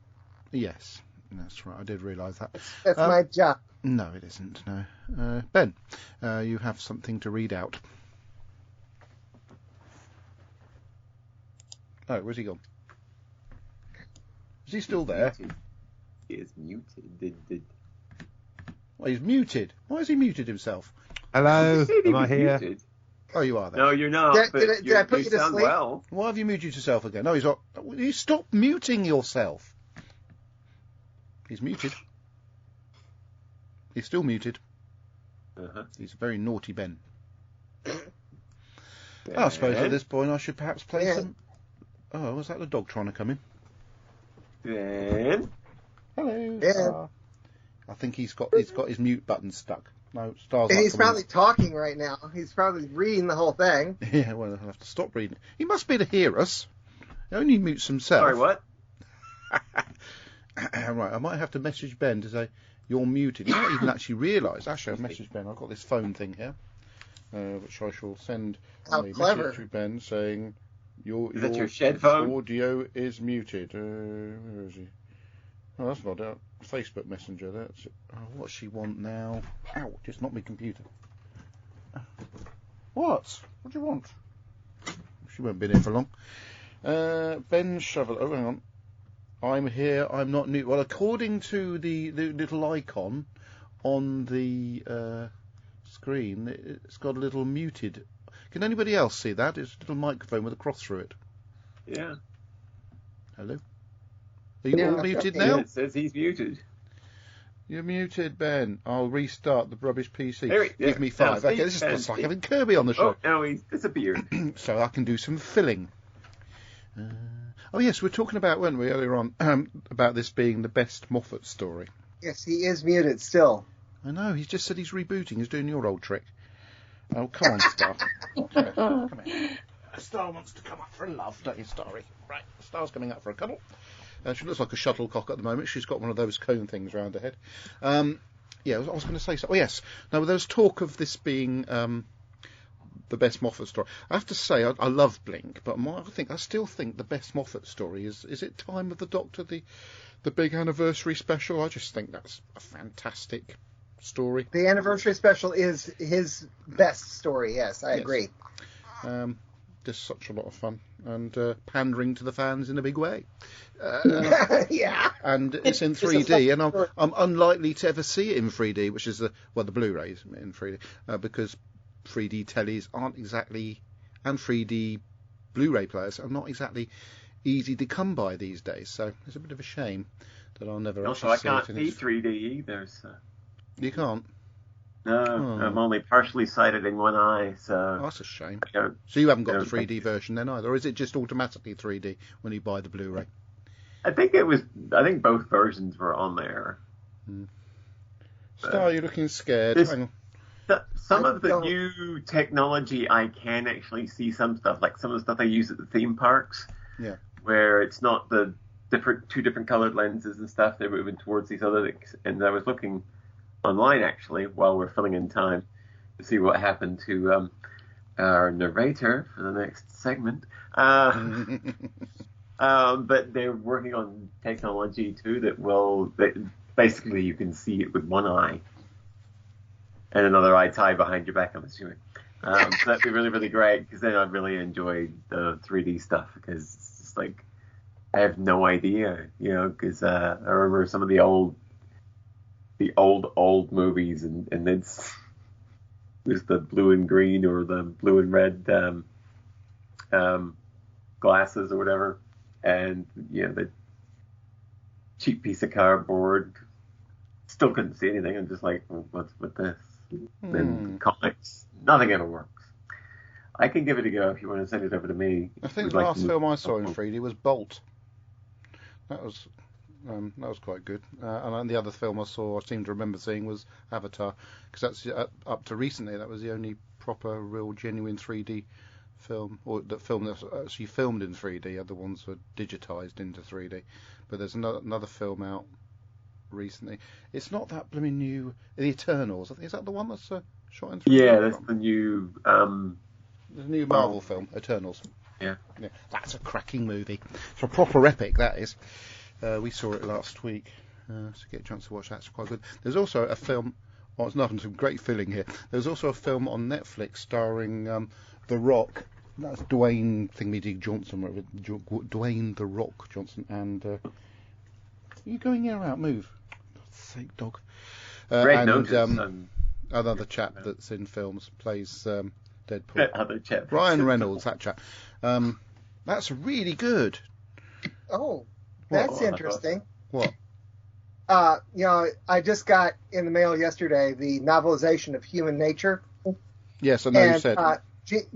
Yes, that's right. I did realise that. That's my job. No, it isn't. No. Ben, you have something to read out. Oh, where's he gone? Is he still there? He is muted. Well, he's muted. Why has he muted himself? Hello, am I here? Muted. Oh, you are there. No, you're not. Did I put you to sound sleep? well. Why have you muted yourself again? No, he's not. You stop muting yourself. He's muted. He's still muted. Uh-huh. He's a very naughty Ben. I suppose at this point I should perhaps play some... Oh, was that the dog trying to come in? Ben? Hello. Yeah. I think he's got his mute button stuck. No, Star's And like he's probably talking right now. He's probably reading the whole thing. Yeah, well, I'll have to stop reading. He must be able to hear us. He only mutes himself. Sorry, what? Right, I might have to message Ben to say, you're muted. You might even actually realise. Actually, I've messaged Ben. I've got this phone thing here, which I shall send a message to Ben saying, is that your shed phone? Audio is muted. Where is he? Oh, that's not out. Facebook Messenger. That's it. Oh, what's she want now? Ow, just not my computer. What? What do you want? She won't be there for long. Ben Shovel. Oh, hang on. I'm here. I'm not new. Well, according to the little icon on the screen, it's got a little muted. Can anybody else see that? It's a little microphone with a cross through it. Yeah. Hello? Are you all muted now? Yeah, it says he's muted. You're muted, Ben. I'll restart the rubbish PC. Give me 5. Okay, this is like having Kirby on the show. Oh, now he's disappeared. So I can do some filling. Oh, yes, we were talking about, weren't we, earlier on, about this being the best Moffat story. Yes, he is muted still. I know, he's just said he's rebooting. He's doing your old trick. Oh, come on, Star. Come here. Star wants to come up for a love, don't you, Starry? Right, Star's coming up for a cuddle. She looks like a shuttlecock at the moment. She's got one of those cone things round her head. Yeah, I was going to say so. Oh, yes. Now, there was talk of this being the best Moffat story. I have to say, I love Blink, but I still think the best Moffat story is it Time of the Doctor, the big anniversary special? I just think that's a fantastic story. The anniversary special is his best story, yes, I agree. Just such a lot of fun and pandering to the fans in a big way. Yeah. And it's in 3D, and I'm unlikely to ever see it in 3D, which is the Blu-rays in 3D, because 3D tellies aren't exactly, and 3D Blu-ray players are not exactly easy to come by these days. So it's a bit of a shame that I'll never also, actually see it. Also, I can't see 3D either. So. You can't? No, I'm only partially sighted in one eye, so... Oh, that's a shame. So you haven't got the 3D version then either, or is it just automatically 3D when you buy the Blu-ray? I think both versions were on there. Star, you're looking scared. Hang on. Some of the new technology, I can actually see some stuff, like some of the stuff they use at the theme parks, where it's not the two different colored lenses and stuff. They're moving towards these other things. And I was looking online, actually, while we're filling in time, to see what happened to our narrator for the next segment. But they're working on technology, too, that basically you can see it with one eye and another eye tied behind your back, I'm assuming. So that'd be really, really great, because then I'd really enjoy the 3D stuff, because it's just like, I have no idea, because I remember some of the old movies, and it's the blue and green or the blue and red glasses or whatever, and the cheap piece of cardboard. Still couldn't see anything. I'm just like, well, what's with this? Then comics, nothing ever works. I can give it a go if you want to send it over to me. I think the last film I saw in 3D was Bolt. That was quite good. And the other film I seem to remember seeing, was Avatar, because that's up to recently. That was the only proper, real, genuine 3D film, or the film that's actually filmed in 3D. Other ones were digitized into 3D. But there's another film out recently. It's not that blooming new. The Eternals. I think, is that the one that's shot in 3D? Yeah, that's the new. The new Marvel film, Eternals. Yeah, that's a cracking movie. It's a proper epic, that is. We saw it last week, so get a chance to watch that. It's quite good. There's also a film. Oh, it's nothing. Some great filling here. There's also a film on Netflix starring The Rock. That's Dwayne Thingamajig Johnson, Dwayne The Rock Johnson, and are you going in or out? Move. God's sake, dog. And another chap that's in films plays Deadpool. Ryan Reynolds, that chap. That's really good. Oh, that's interesting. What? I just got in the mail yesterday the novelization of Human Nature. Yes, I know you said.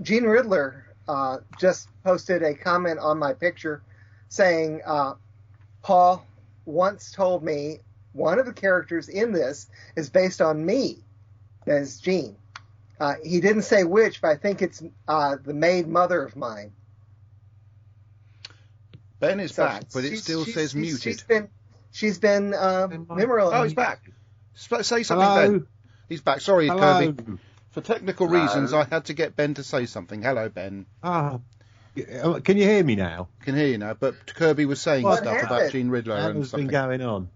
Gene Riddler just posted a comment on my picture saying, Paul once told me one of the characters in this is based on me. That is Gene. He didn't say which, but I think it's the maid mother of mine. Ben is back, but it still says muted. She's been memorialized. Oh, he's back. Say something, Hello. Ben. He's back. Sorry, Hello. Kirby. For technical reasons, I had to get Ben to say something. Hello, Ben. Can you hear me now? Can hear you now, but Kirby was saying stuff about Gene Riddler and something. What's been going on?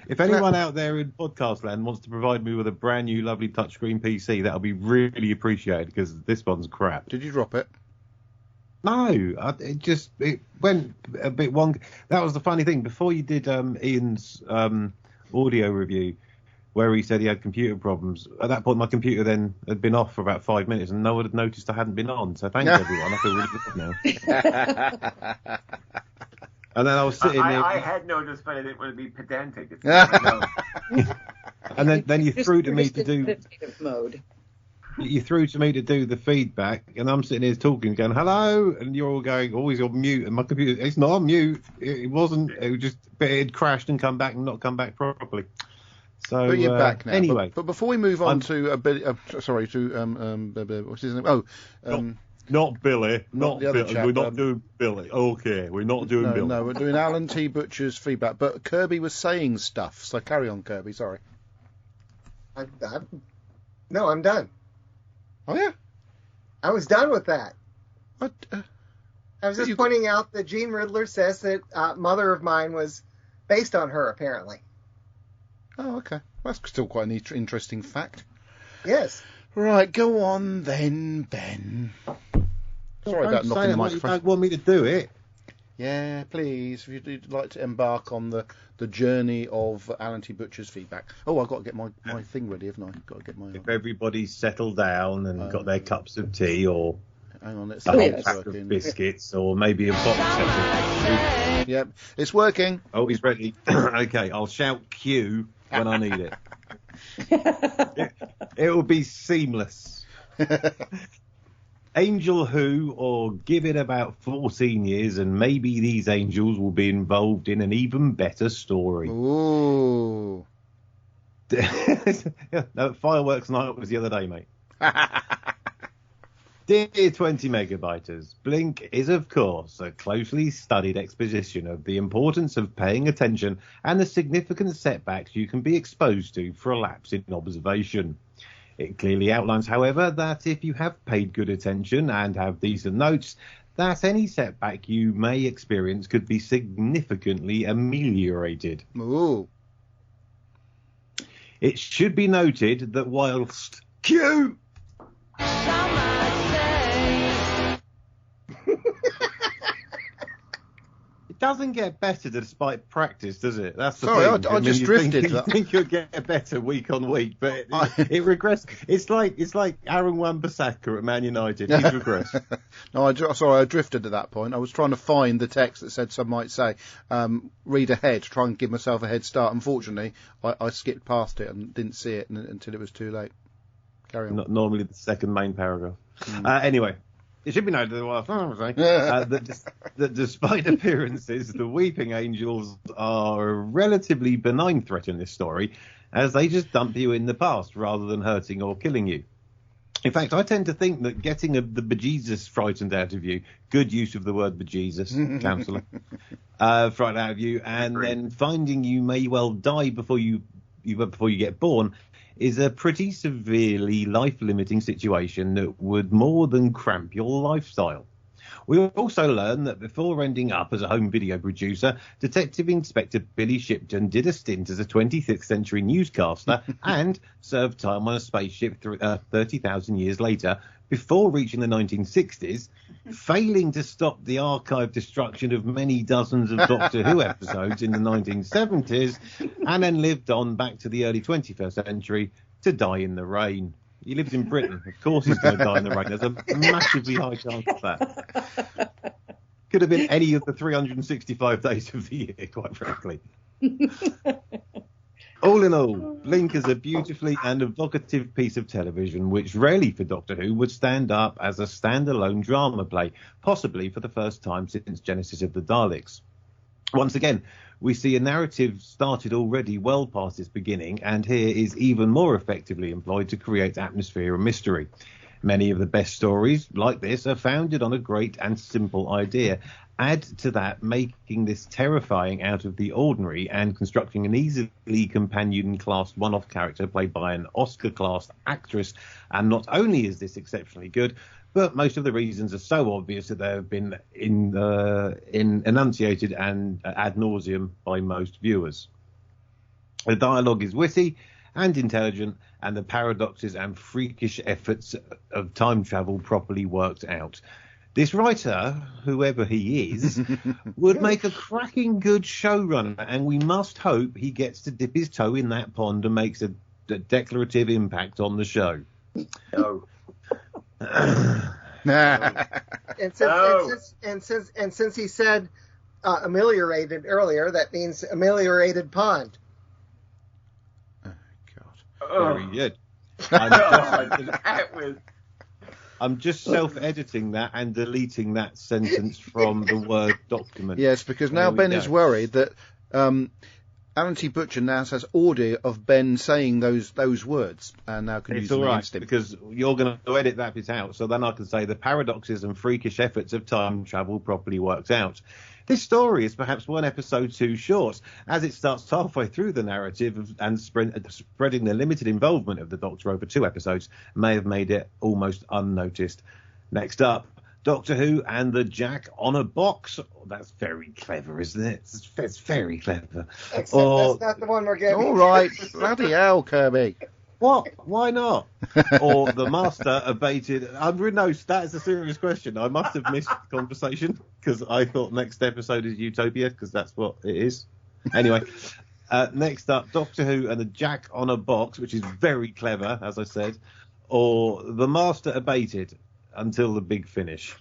If anyone out there in podcast land wants to provide me with a brand new, lovely touchscreen PC, that'll be really appreciated, because this one's crap. Did you drop it? No, it went a bit wonky. That was the funny thing. Before you did Ian's audio review, where he said he had computer problems, at that point my computer then had been off for about 5 minutes and no one had noticed I hadn't been on. So thanks everyone. I feel really good now. And then I was sitting there. I had noticed, but I didn't want to be pedantic. And then you threw to me to do mode. You threw to me to do the feedback, and I'm sitting here talking, going hello, and you're all going, "Oh, he's on mute." And my computer, it's not on mute. It wasn't. It was just, it had crashed and come back and not come back properly. So but you're back now. Anyway, but before we move on to what's his name? Not Billy. Not the other chap. We're not doing Billy. Okay, we're not doing Billy. No, we're doing Alan T. Butcher's feedback. But Kirby was saying stuff, so carry on, Kirby. Sorry. No, I'm done. Oh yeah. I was done with that. What? I was just pointing out that Gene Riddler says that Mother of Mine was based on her, apparently. Oh, okay. That's still quite an interesting fact. Yes. Right, go on then, Ben. Sorry about knocking the microphone. You don't want me to do it. Yeah, please. If you'd like to embark on the journey of Alan T. Butcher's feedback. Oh, I've got to get my thing ready, haven't I? Got to get my. If everybody's settled down and got their cups of tea, or hang on, let's see if it's working. Biscuits, or maybe a box of. Yep, it's working. Oh, he's ready. Okay, I'll shout Q. when I need it. It will be seamless. Angel Who, or give it about 14 years, and maybe these angels will be involved in an even better story. Ooh. No, fireworks night was the other day, mate. Dear 20 Megabyters, Blink is, of course, a closely studied exposition of the importance of paying attention and the significant setbacks you can be exposed to for a lapse in observation. It clearly outlines, however, that if you have paid good attention and have decent notes, that any setback you may experience could be significantly ameliorated. Ooh. It should be noted that whilst Q... It doesn't get better despite practice, does it? That's the thing. I just drifted. You think you'll get better week on week, but it regressed. It's like Aaron Wan-Bissaka at Man United. He's regressed. No, I drifted at that point. I was trying to find the text that said, some might say, read ahead, try and give myself a head start. Unfortunately, I skipped past it and didn't see it until it was too late. Carry on. Not normally the second main paragraph. Anyway. It should be noted that despite appearances, the Weeping Angels are a relatively benign threat in this story, as they just dump you in the past rather than hurting or killing you. In fact, I tend to think that getting the bejesus frightened out of you, good use of the word bejesus, counsellor, frightened out of you, and then finding you may well die before you get born, is a pretty severely life-limiting situation that would more than cramp your lifestyle. We also learn that before ending up as a home video producer, Detective Inspector Billy Shipton did a stint as a 26th century newscaster and served time on a spaceship 30,000 years later, before reaching the 1960s, failing to stop the archive destruction of many dozens of Doctor Who episodes in the 1970s, and then lived on back to the early 21st century to die in the rain. He lives in Britain. Of course he's going to die in the rain. There's a massively high chance of that. Could have been any of the 365 days of the year, quite frankly. All in all, Blink is a beautifully and evocative piece of television which rarely for Doctor Who would stand up as a standalone drama play, possibly for the first time since Genesis of the Daleks. Once again, we see a narrative started already well past its beginning, and here is even more effectively employed to create atmosphere and mystery. Many of the best stories like this are founded on a great and simple idea. Add to that making this terrifying out of the ordinary and constructing an easily companion-classed one-off character played by an Oscar-classed actress, and not only is this exceptionally good, but most of the reasons are so obvious that they have been enunciated and ad nauseum by most viewers. The dialogue is witty and intelligent, and the paradoxes and freakish efforts of time travel properly worked out. This writer, whoever he is, would make a cracking good showrunner, and we must hope he gets to dip his toe in that pond and makes a declarative impact on the show. No. And since he said ameliorated earlier, that means ameliorated pond. Oh, very good. I'm just self-editing that and deleting that sentence from the Word document. Yes, because now Ben is worried that Alan T. Butcher now has audio of Ben saying those words, and now can use them against him. Because you're going to edit that bit out, so then I can say the paradoxes and freakish efforts of time travel properly worked out. This story is perhaps one episode too short, as it starts halfway through the narrative, and spreading the limited involvement of the Doctor over 2 episodes may have made it almost unnoticed. Next up, Doctor Who and the Jack on a Box. Oh, that's very clever, isn't it? It's very clever. Except that's not the one we're getting. All right, bloody hell, Kirby. What? Why not? Or the Master abated. No, that is a serious question. I must have missed the conversation because I thought next episode is Utopia, because that's what it is. Anyway, next up, Doctor Who and the Jack on a Box, which is very clever, as I said. Or the Master abated until the big finish.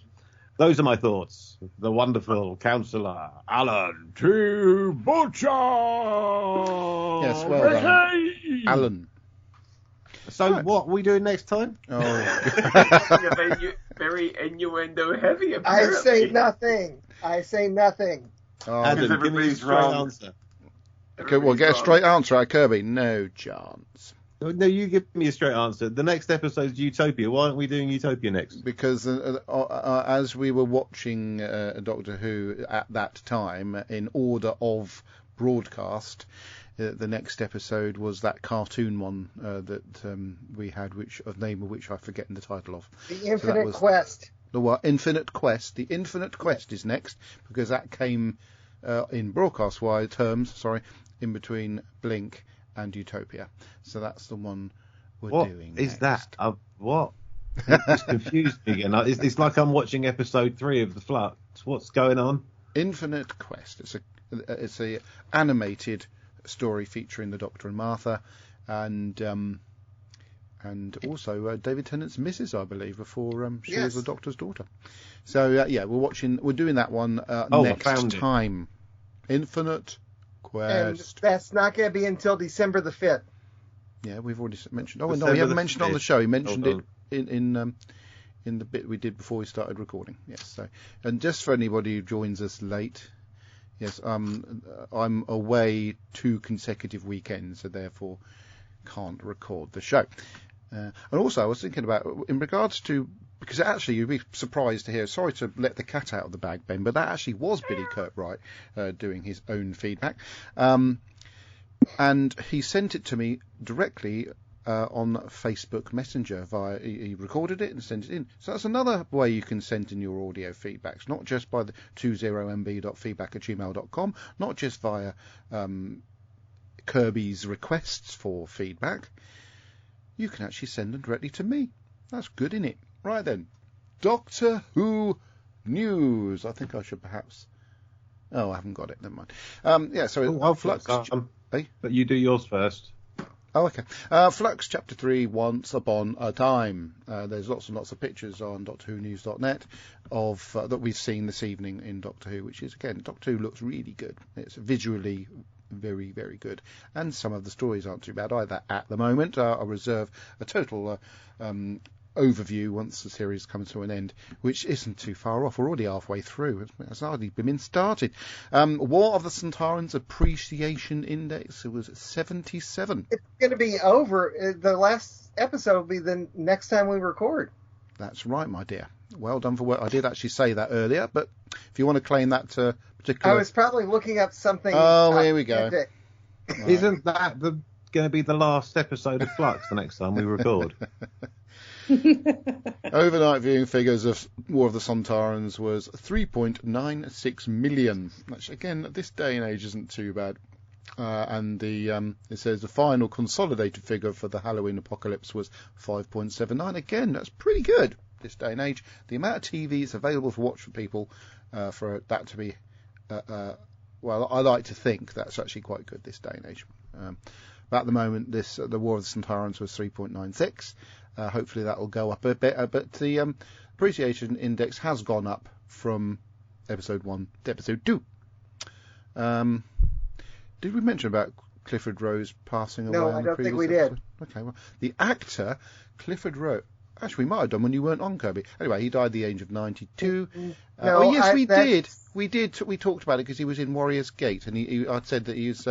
those are my thoughts. The wonderful councillor, Alan T. Butcher! Yes, well done, Alan. So what are we doing next time? Oh, very innuendo heavy. Apparently. I say nothing. Oh, Adam, give me a straight answer. Okay, well, get a straight answer out of Kirby. No chance. No, you give me a straight answer. The next episode's Utopia. Why aren't we doing Utopia next? Because as we were watching Doctor Who at that time, in order of broadcast, the next episode was that cartoon one that we had, which I forget the title of. The Infinite Quest. The what? Infinite Quest. The Infinite Quest is next, because that came in broadcast-wise terms, in between Blink and Utopia. So that's the one we're doing. What is next. that? What? It's confused me again. It's like I'm watching episode 3 of The Flux. What's going on? Infinite Quest. It's a animated story featuring the Doctor and Martha, and also David Tennant's missus, I believe, before she was the Doctor's daughter. So we're doing that one next time. Infinite Quest. And that's not going to be until December the 5th. Yeah, we've already mentioned. Oh no, we haven't mentioned it on the show. He mentioned it in the bit we did before we started recording. Yes. So, and just for anybody who joins us late. Yes, I'm away 2 consecutive weekends, so therefore can't record the show. And also, I was thinking about, in regards to, because actually you'd be surprised to hear, sorry to let the cat out of the bag, Ben, but that actually was Billy Kirkbride doing his own feedback. And he sent it to me directly on Facebook Messenger he recorded it and sent it in. So that's another way you can send in your audio feedbacks, not just by the 20mb.feedback@gmail.com, not just via Kirby's requests for feedback. You can actually send them directly to me. That's good, innit? Right then, Doctor Who news. I think I should perhaps. Oh, I haven't got it. Never mind. Flux. But you do yours first. Oh, okay. Flux Chapter 3, Once Upon a Time. There's lots and lots of pictures on DoctorWhoNews.net of that we've seen this evening in Doctor Who, which is, again, Doctor Who looks really good. It's visually very, very good. And some of the stories aren't too bad either at the moment. I'll reserve a total overview once the series comes to an end, which isn't too far off. We're already halfway through. It's hardly been started. War of the Sontarans Appreciation Index, it was 77. It's going to be over. The last episode will be the next time we record. That's right, my dear. Well done for work. I did actually say that earlier, but if you want to claim that particular... I was probably looking up something... Oh, here we go. Right. Isn't that going to be the last episode of Flux the next time we record? Overnight viewing figures of War of the Sontarans was 3.96 million. Which, again, at this day and age isn't too bad. And it says the final consolidated figure for the Halloween Apocalypse was 5.79. Again, that's pretty good this day and age. The amount of TV is available to watch for people, for that to be, well, I like to think that's actually quite good this day and age. But at the moment, the War of the Sontarans was 3.96. Hopefully that will go up a bit, but the appreciation index has gone up from episode 1 to episode 2. Did we mention about Clifford Rose passing away? No, I don't think we did. Okay, well, the actor Clifford Rose. Actually, we might have done when you weren't on, Kirby. Anyway, he died at the age of 92. We did. We talked about it because he was in Warrior's Gate, and I said that he was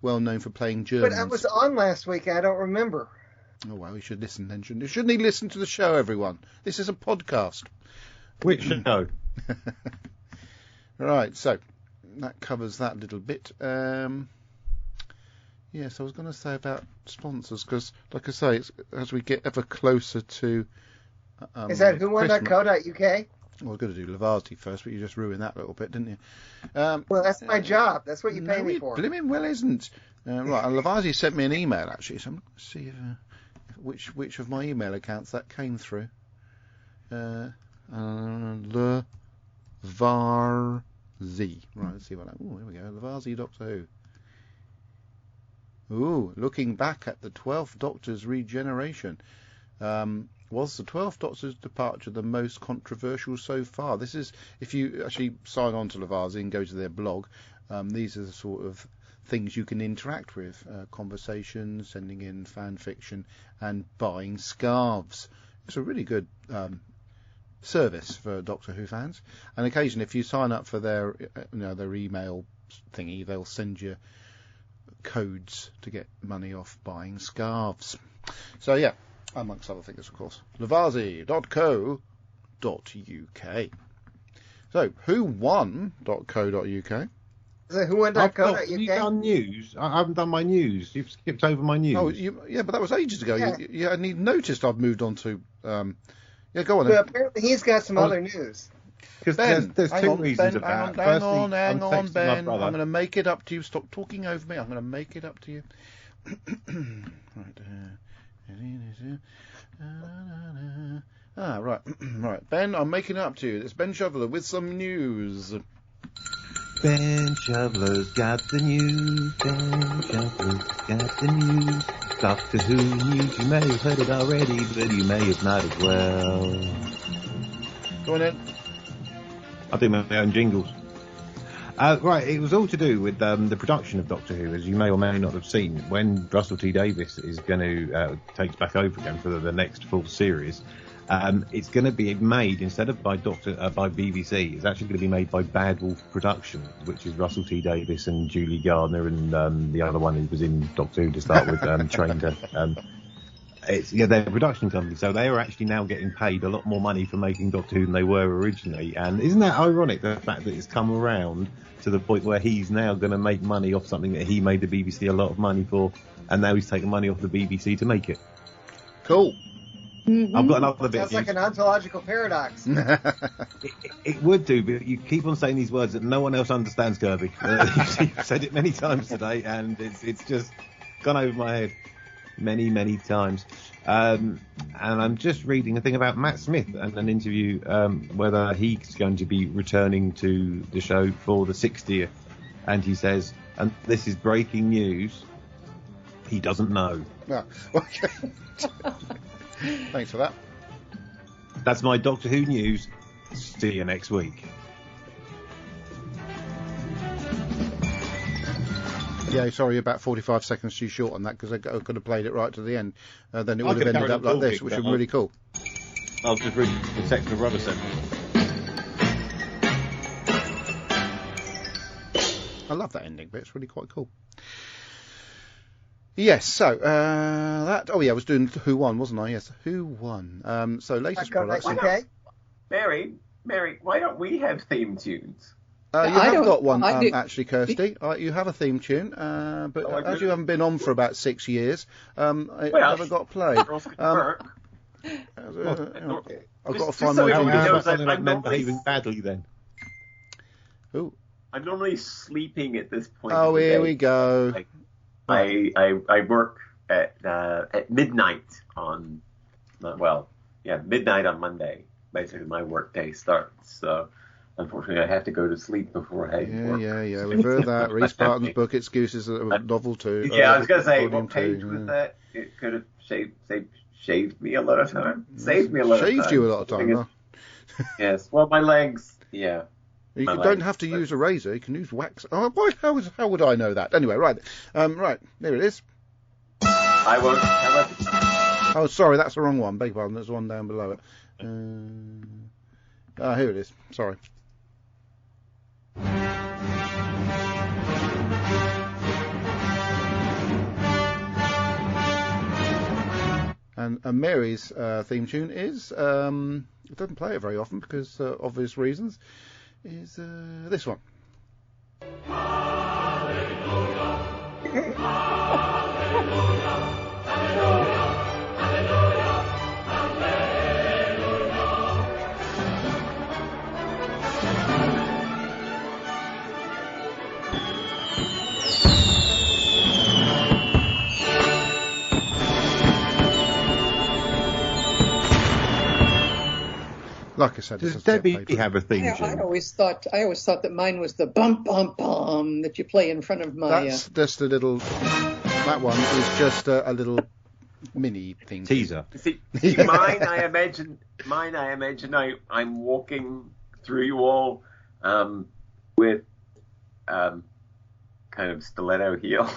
well known for playing Germans. But I was on last week. I don't remember. Oh, well, you should listen then, shouldn't you? Shouldn't he listen to the show, everyone? This is a podcast. Which show? Right, so that covers that little bit. Yes, I was going to say about sponsors, because, like I say, as we get ever closer to is that whowon.co.uk? Well, I was going to do Lavazi first, but you just ruined that little bit, didn't you? Well, that's my job. That's what you pay me for. Blimmin' well isn't. Right, and Lavazi sent me an email, actually, so I'm going to see if which of my email accounts that came through. Lavazi. Right, let's see what that... Oh, here we go. Lavazi Doctor Who. Ooh, looking back at the 12th Doctor's regeneration. Was the 12th Doctor's departure the most controversial so far? This is, if you actually sign on to Lovarzi and go to their blog, these are the sort of things you can interact with. Conversations, sending in fan fiction, and buying scarves. It's a really good service for Doctor Who fans. And occasionally, if you sign up for their email thingy, they'll send you codes to get money off buying scarves. So yeah, amongst other things, of course. Lovarzi.co.uk. So, whowon.co.uk. So whowon.co.uk? Have you done news? I haven't done my news. You've skipped over my news. Oh, yeah, but that was ages ago. Yeah. And you noticed I've moved on to... yeah, go on. But apparently he's got some other news. Because there's two reasons of that. Hang on, Ben. I'm going to make it up to you. Stop talking over me. I'm going to make it up to you. Right. Right. Ben, I'm making it up to you. It's Ben Shoveler with some news. Ben Shoveler's got the news. Ben Shoveler's got the news. Doctor Who news. You may have heard it already, but you may have not as well. Go on then. I do my own jingles. Right, it was all to do with the production of Doctor Who, as you may or may not have seen. When Russell T Davies is going to take back over again for the next full series, it's going to be made, instead of by BBC, it's actually going to be made by Bad Wolf Production, which is Russell T Davies and Julie Gardner and the other one who was in Doctor Who to start with, trained her. They're a production company, so they are actually now getting paid a lot more money for making Doctor Who than they were originally. And isn't that ironic, the fact that it's come around to the point where he's now going to make money off something that he made the BBC a lot of money for, and now he's taking money off the BBC to make it? Cool. Mm-hmm. I've got another bit. Sounds like an ontological paradox. It would do, but you keep on saying these words that no one else understands, Kirby. You've said it many times today, and it's just gone over my head many times. And I'm just reading a thing about Matt Smith and an interview whether he's going to be returning to the show for the 60th, and he says, and this is breaking news, he doesn't know. No. Okay. Thanks for that. That's my Doctor Who news. See you next week. Yeah, sorry, about 45 seconds too short on that, because I could have played it right to the end. Then it would have ended up like this, which would be really cool. I'll just read the section of Rubber Set. I love that ending bit. It's really quite cool. Yes, so that. Oh yeah, I was doing Who Won, wasn't I? Yes, Who Won. So latest products. Okay. Mary, why don't we have theme tunes? You have got one, actually, Kirsty. You have a theme tune, but as you haven't been on for about 6 years, it never got played. I've got to find my tunes. I'm behaving badly then. Ooh. I'm normally sleeping at this point. Oh, here we go. I work at midnight on, midnight on Monday. Basically, my work day starts. So, unfortunately, I have to go to sleep before I work. Yeah. We've heard that. Reece Barton's book, Excuses, novel 2. Yeah, I was going to say, what page was that? It could have shaved me a lot of time. Saved me a lot of time. Shaved you a lot of time, huh? Yes. Well, my legs, yeah. You don't have to use a razor. You can use wax. Oh, boy, how would I know that? Anyway, right. Right, there it is. I won't have it. Oh, sorry, that's the wrong one. Beg your pardon. There's one down below it. Here it is. Sorry. And Mary's theme tune is, it doesn't play it very often because obvious reasons, is this one. Hallelujah. Like I said, does Debbie have a theme tune? I always thought that mine was the bum bum bum that you play in front of my. That's just a little. That one is just a little mini thing. Teaser. See, mine. I imagine. I'm walking through you all with kind of stiletto heels.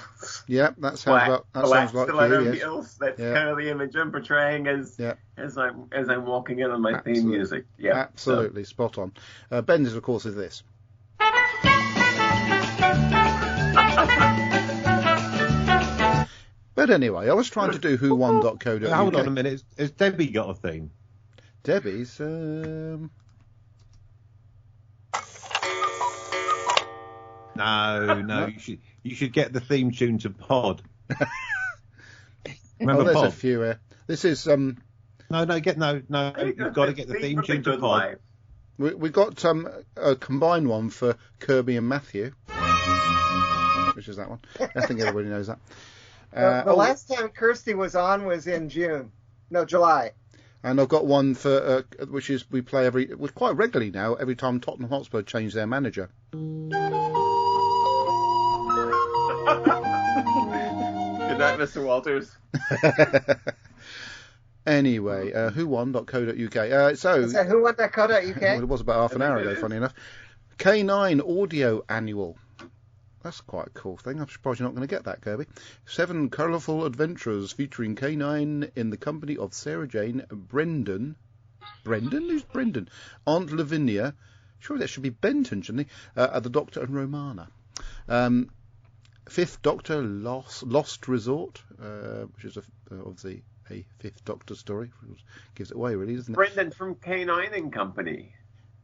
Yeah, that sounds like stiletto you, yes. heels. That's kind of the image I'm portraying as I'm walking in on my theme music. Yeah, absolutely spot on. Ben's, of course, is this. But anyway, I was trying to do whowon.co.uk. Hold on a minute. Has Debbie got a theme? Debbie's. No. You should get the theme tune to Pod. Remember there's Pod? A few here. This is No. You've got to get the theme tune to Pod. We got a combined one for Kirby and Matthew, which is that one. I think everybody knows that. The last time Kirsty was on was in July. And I've got one for which is we play quite regularly now. Every time Tottenham Hotspur change their manager. Good night, Mr. Walters. Anyway, whowon.co.uk. Is that whowon.co.uk? Well, it was about half an hour ago, funny enough. K9 Audio Annual. That's quite a cool thing. I'm surprised you're not going to get that, Kirby. 7 colourful adventures featuring K9 in the company of Sarah Jane, Brendan? Who's Brendan? Aunt Lavinia. Surely that should be Benton, shouldn't he? The Doctor and Romana. 5th Doctor Lost Resort, which is obviously a 5th Doctor story. Gives it away, really, doesn't it? Brendan from K9 and Company.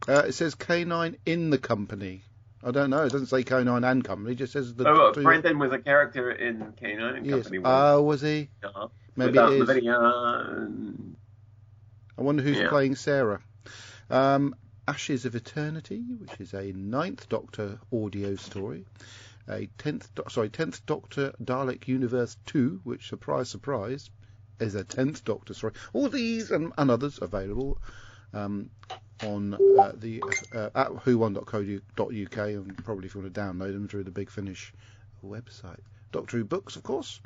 It says K9 in the company. I don't know. It doesn't say K9 and Company. It just says the. Brendan was a character in K9 and Company. Oh, was he? Uh-huh. Maybe it is. I wonder who's playing Sarah. Ashes of Eternity, which is a 9th Doctor audio story. A 10th Doctor Dalek Universe 2, which, surprise, surprise, is a 10th Doctor story. All these and others available on the at whowon.co.uk, and probably if you want to download them through the Big Finish website. Doctor Who books, of course,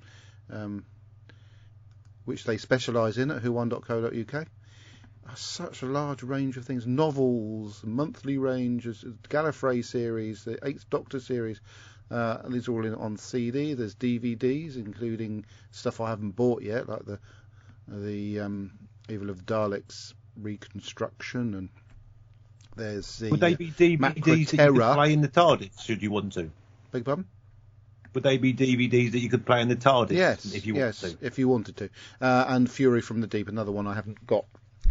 which they specialise in at whowon.co.uk. Such a large range of things. Novels, monthly ranges, Gallifrey series, the 8th Doctor series. These are all on CD. There's DVDs, including stuff I haven't bought yet, like the Evil of Daleks reconstruction, and there's the. Would they be DVDs that you could play in the TARDIS? Should you want to? Beg pardon? Would they be DVDs that you could play in the TARDIS? Yes, if you wanted to. If you wanted to. And Fury from the Deep, another one I haven't got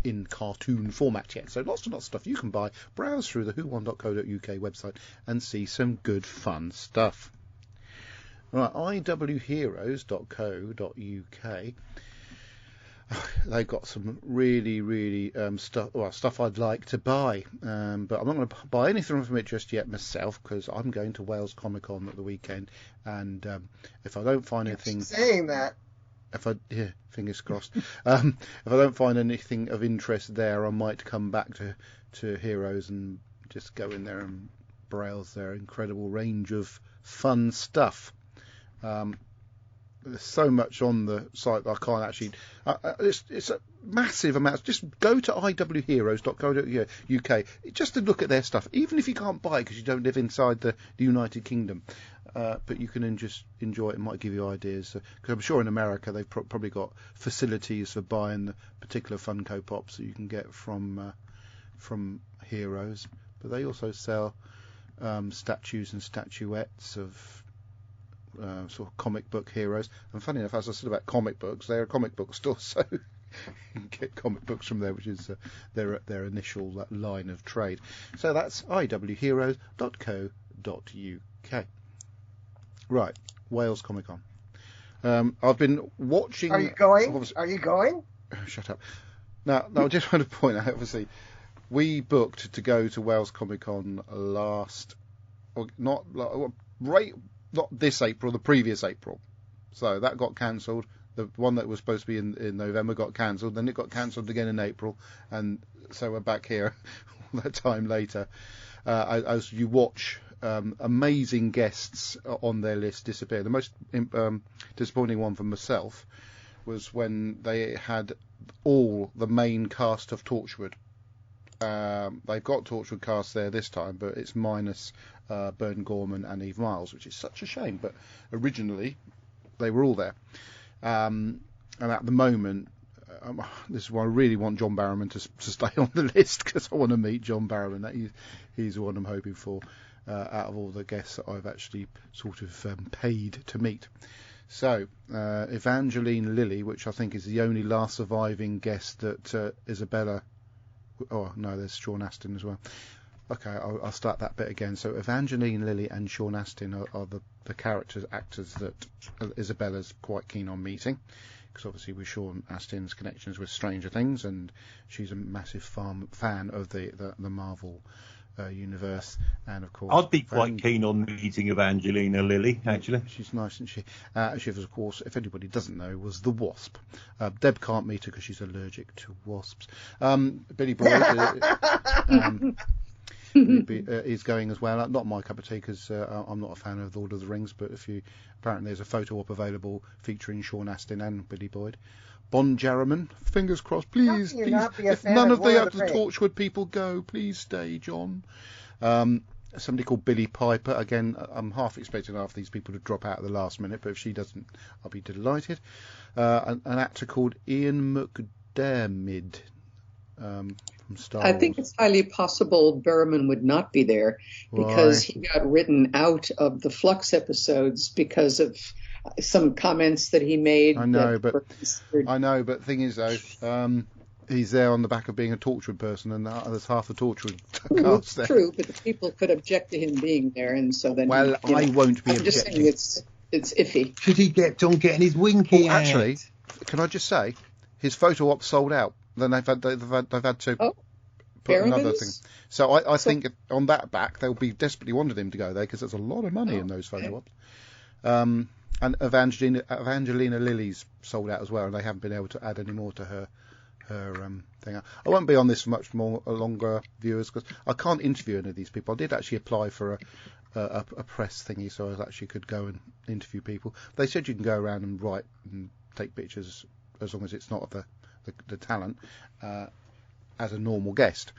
in cartoon format yet. So lots and lots of stuff you can buy. Browse through the whowon.co.uk website and see some good fun stuff. Right, iwheroes.co.uk. They've got some really stuff I'd like to buy, but I'm not going to buy anything from it just yet myself, because I'm going to Wales Comic Con at the weekend, and if I don't find anything, saying that, fingers crossed. If I don't find anything of interest there, I might come back to Heroes and just go in there and browse their incredible range of fun stuff. There's so much on the site that I can't actually. It's a massive amount. Just go to iwheroes.co.uk just to look at their stuff, even if you can't buy it because you don't live inside the United Kingdom. But you can just enjoy it. It might give you ideas. Because I'm sure in America they've probably got facilities for buying the particular Funko Pops that you can get from Heroes. But they also sell statues and statuettes of sort of comic book heroes. And funny enough, as I said about comic books, they're a comic book store, so you can get comic books from there, which is their initial line of trade. So that's iwheroes.co.uk. Right, Wales Comic Con. I've been watching. Are you going? Are you going? Shut up. Now, I just want to point out, obviously, we booked to go to Wales Comic Con not this April, the previous April. So that got cancelled. The one that was supposed to be in November got cancelled. Then it got cancelled again in April. And so we're back here all that time later. As you watch amazing guests on their list disappear. The most disappointing one for myself was when they had all the main cast of Torchwood. They've got Torchwood cast there this time, but it's minus Burn Gorman and Eve Miles, which is such a shame. But originally, they were all there. And at the moment, this is why I really want John Barrowman to stay on the list, because I want to meet John Barrowman. He's the one I'm hoping for out of all the guests that I've actually sort of paid to meet. So, Evangeline Lilly, which I think is the only last surviving guest that Isabella... Oh, no, there's Sean Astin as well. Okay, I'll start that bit again. So, Evangeline Lilly and Sean Astin are the actors that Isabella's quite keen on meeting. Because obviously with Sean Astin's connections with Stranger Things, and she's a massive fan of the Marvel universe, and of course I'd be quite keen on meeting Evangelina Lilly, actually. She's nice, isn't she? She was, of course, if anybody doesn't know, was the Wasp. Deb can't meet her because she's allergic to wasps. Billy Boyd is going as well. Not my cup of tea, because I'm not a fan of Lord of the Rings, but apparently there's a photo op available featuring Sean Astin and Billy Boyd. Bon Jarreman, fingers crossed, please. If none of the other Torchwood people go, please stay, John. Somebody called Billie Piper. Again, I'm half expecting half these people to drop out at the last minute, but if she doesn't, I'll be delighted. An actor called Ian McDiarmid from Star Wars. I think it's highly possible Barrowman would not be there because he got written out of the Flux episodes because of some comments that he made. I know, but the thing is, though, he's there on the back of being a Torchwood person, and there's half the Torchwood cast there. True, but the people could object to him being there, and so then. Well, I won't be objecting. I'm just saying it's iffy. Should he get on getting his winky out? Actually, can I just say, his photo op sold out. Then they've had to put another thing. So I think on that back they'll be desperately wanting him to go there, because there's a lot of money in those photo ops. And Evangelina Lilly's sold out as well, and they haven't been able to add any more to her thing. I won't be on this for much longer, viewers, because I can't interview any of these people. I did actually apply for a press thingy, so I actually could go and interview people. They said you can go around and write and take pictures as long as it's not the talent as a normal guest.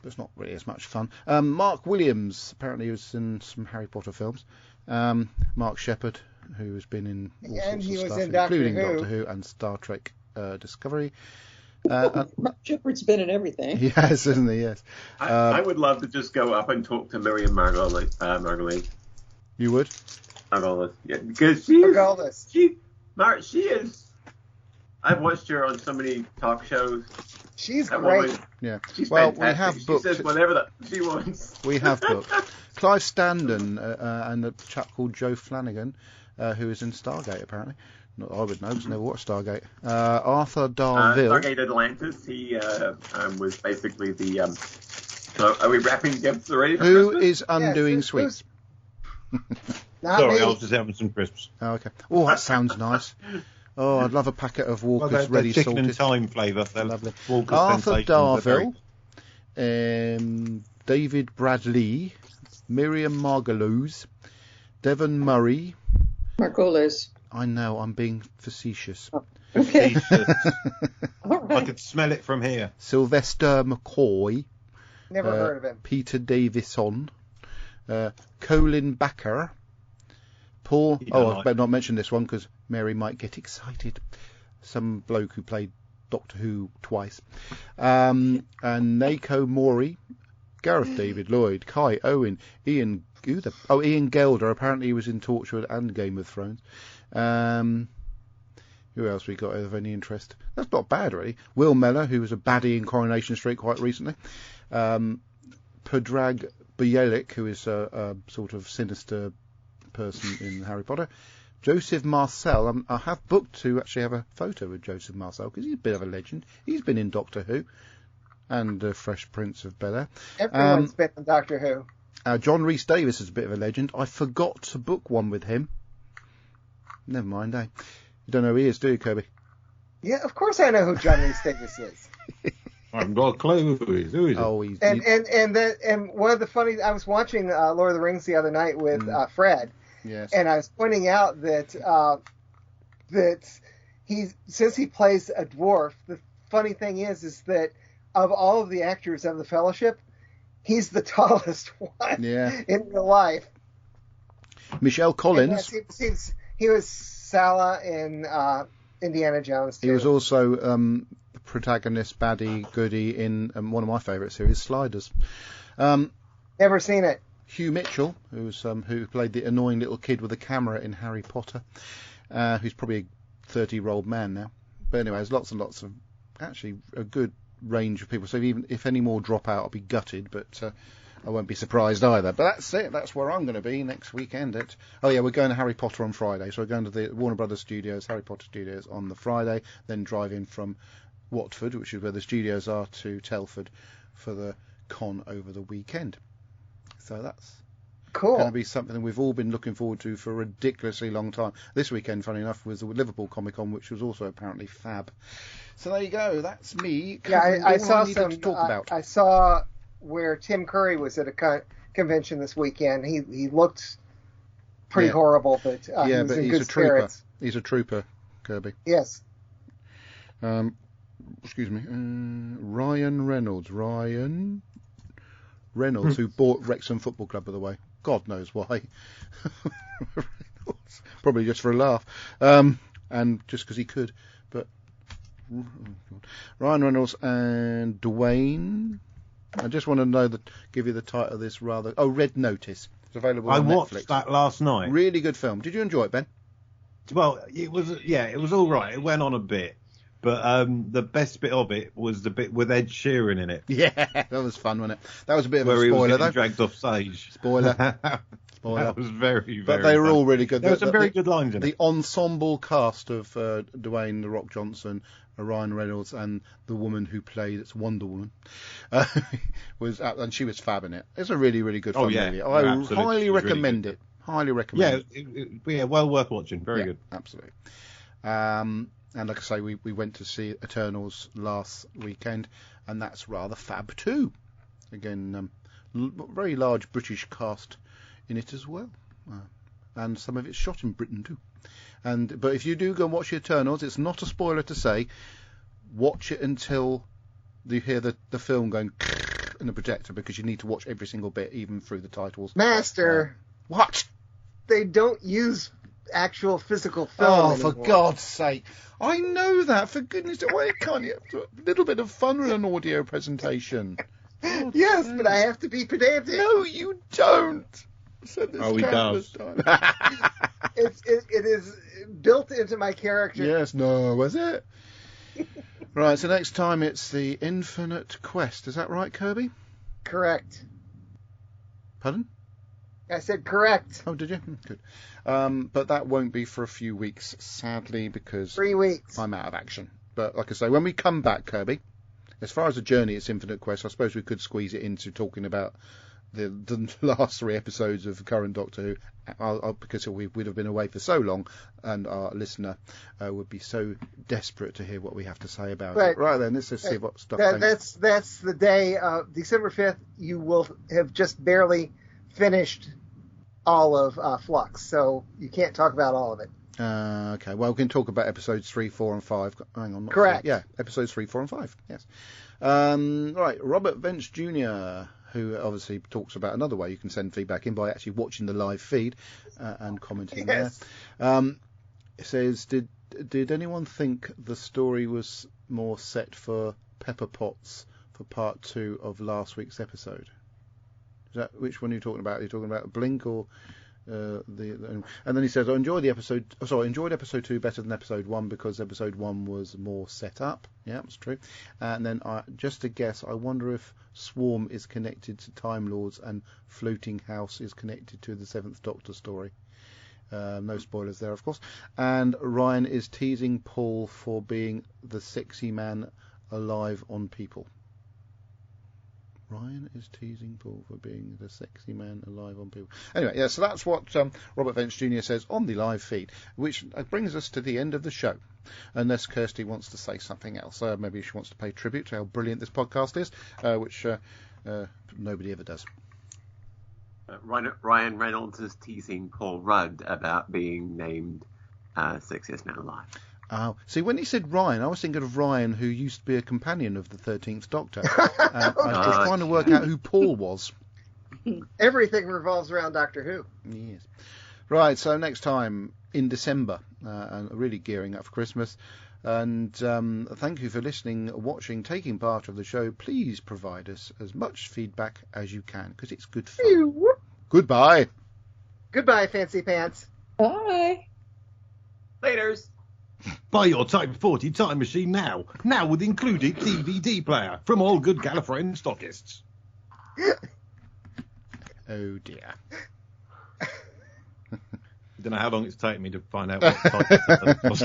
But it's not really as much fun. Mark Williams, apparently was in some Harry Potter films. Mark Sheppard, who has been in all sorts of stuff, including Doctor Who and Star Trek Discovery. Mark Sheppard's been in everything. He has, hasn't he? Yes. I would love to just go up and talk to Miriam Margolyes. You would? Margolyes, yeah, because she is. I've watched her on so many talk shows. She's great. Yeah. She's fantastic. We have booked. She says whatever she wants. We have booked Clive Standen and a chap called Joe Flanagan, who is in Stargate apparently. Not I would know, because I never watched Stargate. Arthur Darvill. Stargate Atlantis. He was basically the. Are we wrapping gifts already? Who is undoing sweets? Sorry, I was just having some crisps. Oh, okay. Oh, that sounds nice. Oh, I'd love a packet of Walker's ready chicken salted. Chicken and thyme flavour. Lovely. Walker's Arthur Darvill, David Bradley, Miriam Margolyes, Devon Murray. Margolyes. I know, I'm being facetious. Oh, okay. All right. I could smell it from here. Sylvester McCoy. Never heard of him. Peter Davison. Colin Backer. Paul. I better not mention this one because Mary might get excited. Some bloke who played Doctor Who twice. And Nako Mori, Gareth David Lloyd, Kai Owen, Ian Gelder. Apparently he was in Torchwood and Game of Thrones. Who else we got of any interest? That's not bad, really. Will Mellor, who was a baddie in Coronation Street quite recently. Predrag Bielik, who is a sort of sinister person in Harry Potter. Joseph Marcel. I have booked to actually have a photo with Joseph Marcel because he's a bit of a legend. He's been in Doctor Who and Fresh Prince of Bel-Air. Everyone's been in Doctor Who. John Rhys Davis is a bit of a legend. I forgot to book one with him. Never mind, eh? You don't know who he is, do you, Kirby? Yeah, of course I know who John Rhys Davis is. I haven't got a clue who he is. Who is he? Oh, he's... And one of the funny... I was watching Lord of the Rings the other night with Fred. Yes. And I was pointing out that since he plays a dwarf, the funny thing is that of all of the actors of the Fellowship, he's the tallest one in real life. Michelle Collins. He was Sala in Indiana Jones, too. He was also the protagonist, baddie, goodie in one of my favourite series, Sliders. Never seen it. Hugh Mitchell, who played the annoying little kid with a camera in Harry Potter, who's probably a 30-year-old man now. But anyway, there's lots and lots of, actually, a good range of people. So even if any more drop out, I'll be gutted, but I won't be surprised either. But that's it. That's where I'm going to be next weekend. We're going to Harry Potter on Friday. So we're going to the Warner Brothers Studios, Harry Potter Studios on the Friday, then drive in from Watford, which is where the studios are, to Telford for the con over the weekend. So that's going to be something we've all been looking forward to for a ridiculously long time. This weekend, funny enough, was the Liverpool Comic Con, which was also apparently fab. So there you go. That's me. Yeah, I saw to talk about. I saw where Tim Curry was at a convention this weekend. He looked pretty horrible, but he was in good spirits. He's a trooper, Kirby. Yes. Excuse me. Ryan Reynolds, who bought Wrexham Football Club, by the way. God knows why. Probably just for a laugh. And just because he could. But Ryan Reynolds and Dwayne. I just want to give you the title of this rather... Oh, Red Notice. It's available on Netflix. I watched that last night. Really good film. Did you enjoy it, Ben? Well, it was all right. It went on a bit. But the best bit of it was the bit with Ed Sheeran in it. Yeah, that was fun, wasn't it? That was a bit of a spoiler, though. Where he was dragged off stage. Spoiler. That was very, very But they were all really good. There were some very good lines in it. The ensemble cast of Dwayne The Rock Johnson, Ryan Reynolds, and the woman who played Wonder Woman and she was fab in it. It's a really, really good fun movie. I highly recommend it. Highly recommend it. Yeah, well worth watching. Very good. Absolutely. And like I say, we went to see Eternals last weekend, and that's rather fab too. Again, very large British cast in it as well, and some of it's shot in Britain too. But if you do go and watch the Eternals, it's not a spoiler to say, watch it until you hear the film going in the projector, because you need to watch every single bit, even through the titles. Master, what? They don't use actual physical film anymore. For God's sake. I know that, for goodness sake. Why can't you have a little bit of fun with an audio presentation? Yes, but I have to be pedantic. No, you don't. He does. It is built into my character. Yes, no, was it? Right, so next time it's the Infinite Quest. Is that right, Kirby? Correct. Pardon? I said correct. Oh, did you? Good. But that won't be for a few weeks, sadly, because 3 weeks. I'm out of action. But like I say, when we come back, Kirby, as far as the journey, it's Infinite Quest. I suppose we could squeeze it into talking about the last 3 episodes of current Doctor Who, because we'd have been away for so long, and our listener would be so desperate to hear what we have to say about it. Right then, let's just see what stuff. That's the day, December 5th. You will have just barely finished all of Flux, so you can't talk about all of it. Okay, well, we can talk about episodes 3, 4, and 5. Hang on. Correct. Yeah, episodes 3, 4, and 5. Yes. Right, Robert Vance Jr., who obviously talks about another way you can send feedback in, by actually watching the live feed and commenting there. It says, did anyone think the story was more set for Pepper Potts for part 2 of last week's episode? Is that, which one are you talking about? Are you talking about Blink or and then he says, I enjoyed episode 2 better than episode 1 because episode 1 was more set up. Yeah, that's true. And then just to guess, I wonder if Swarm is connected to Time Lords and Floating House is connected to the 7th Doctor story. No spoilers there, of course. And Ryan is teasing Paul for being the sexy man alive on people. Ryan is teasing Paul for being the sexy man alive on people. Anyway, yeah, so that's what Robert Vance Jr. says on the live feed, which brings us to the end of the show. Unless Kirsty wants to say something else. Maybe she wants to pay tribute to how brilliant this podcast is, which nobody ever does. Ryan Reynolds is teasing Paul Rudd about being named sexiest man alive. Oh, see, when he said Ryan, I was thinking of Ryan, who used to be a companion of the 13th Doctor. I was trying to work out who Paul was. Everything revolves around Doctor Who. Yes. Right, so next time in December, and really gearing up for Christmas. And thank you for listening, watching, taking part of the show. Please provide us as much feedback as you can, because it's good fun. Goodbye. Goodbye, Fancy Pants. Bye. Laters. Buy your Type 40 time machine now. Now with included DVD player from all good Gallifreyan stockists. Oh dear. I don't know how long it's taken me to find out what type of stuff it was.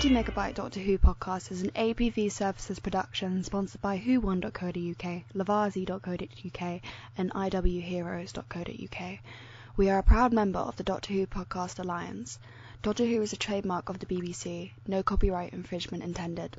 Megabyte Doctor Who podcast is an APV Services production sponsored by whowon.co.uk, lavazi.co.uk and iwheroes.co.uk. We are a proud member of the Doctor Who Podcast Alliance. Doctor Who is a trademark of the BBC. No copyright infringement intended.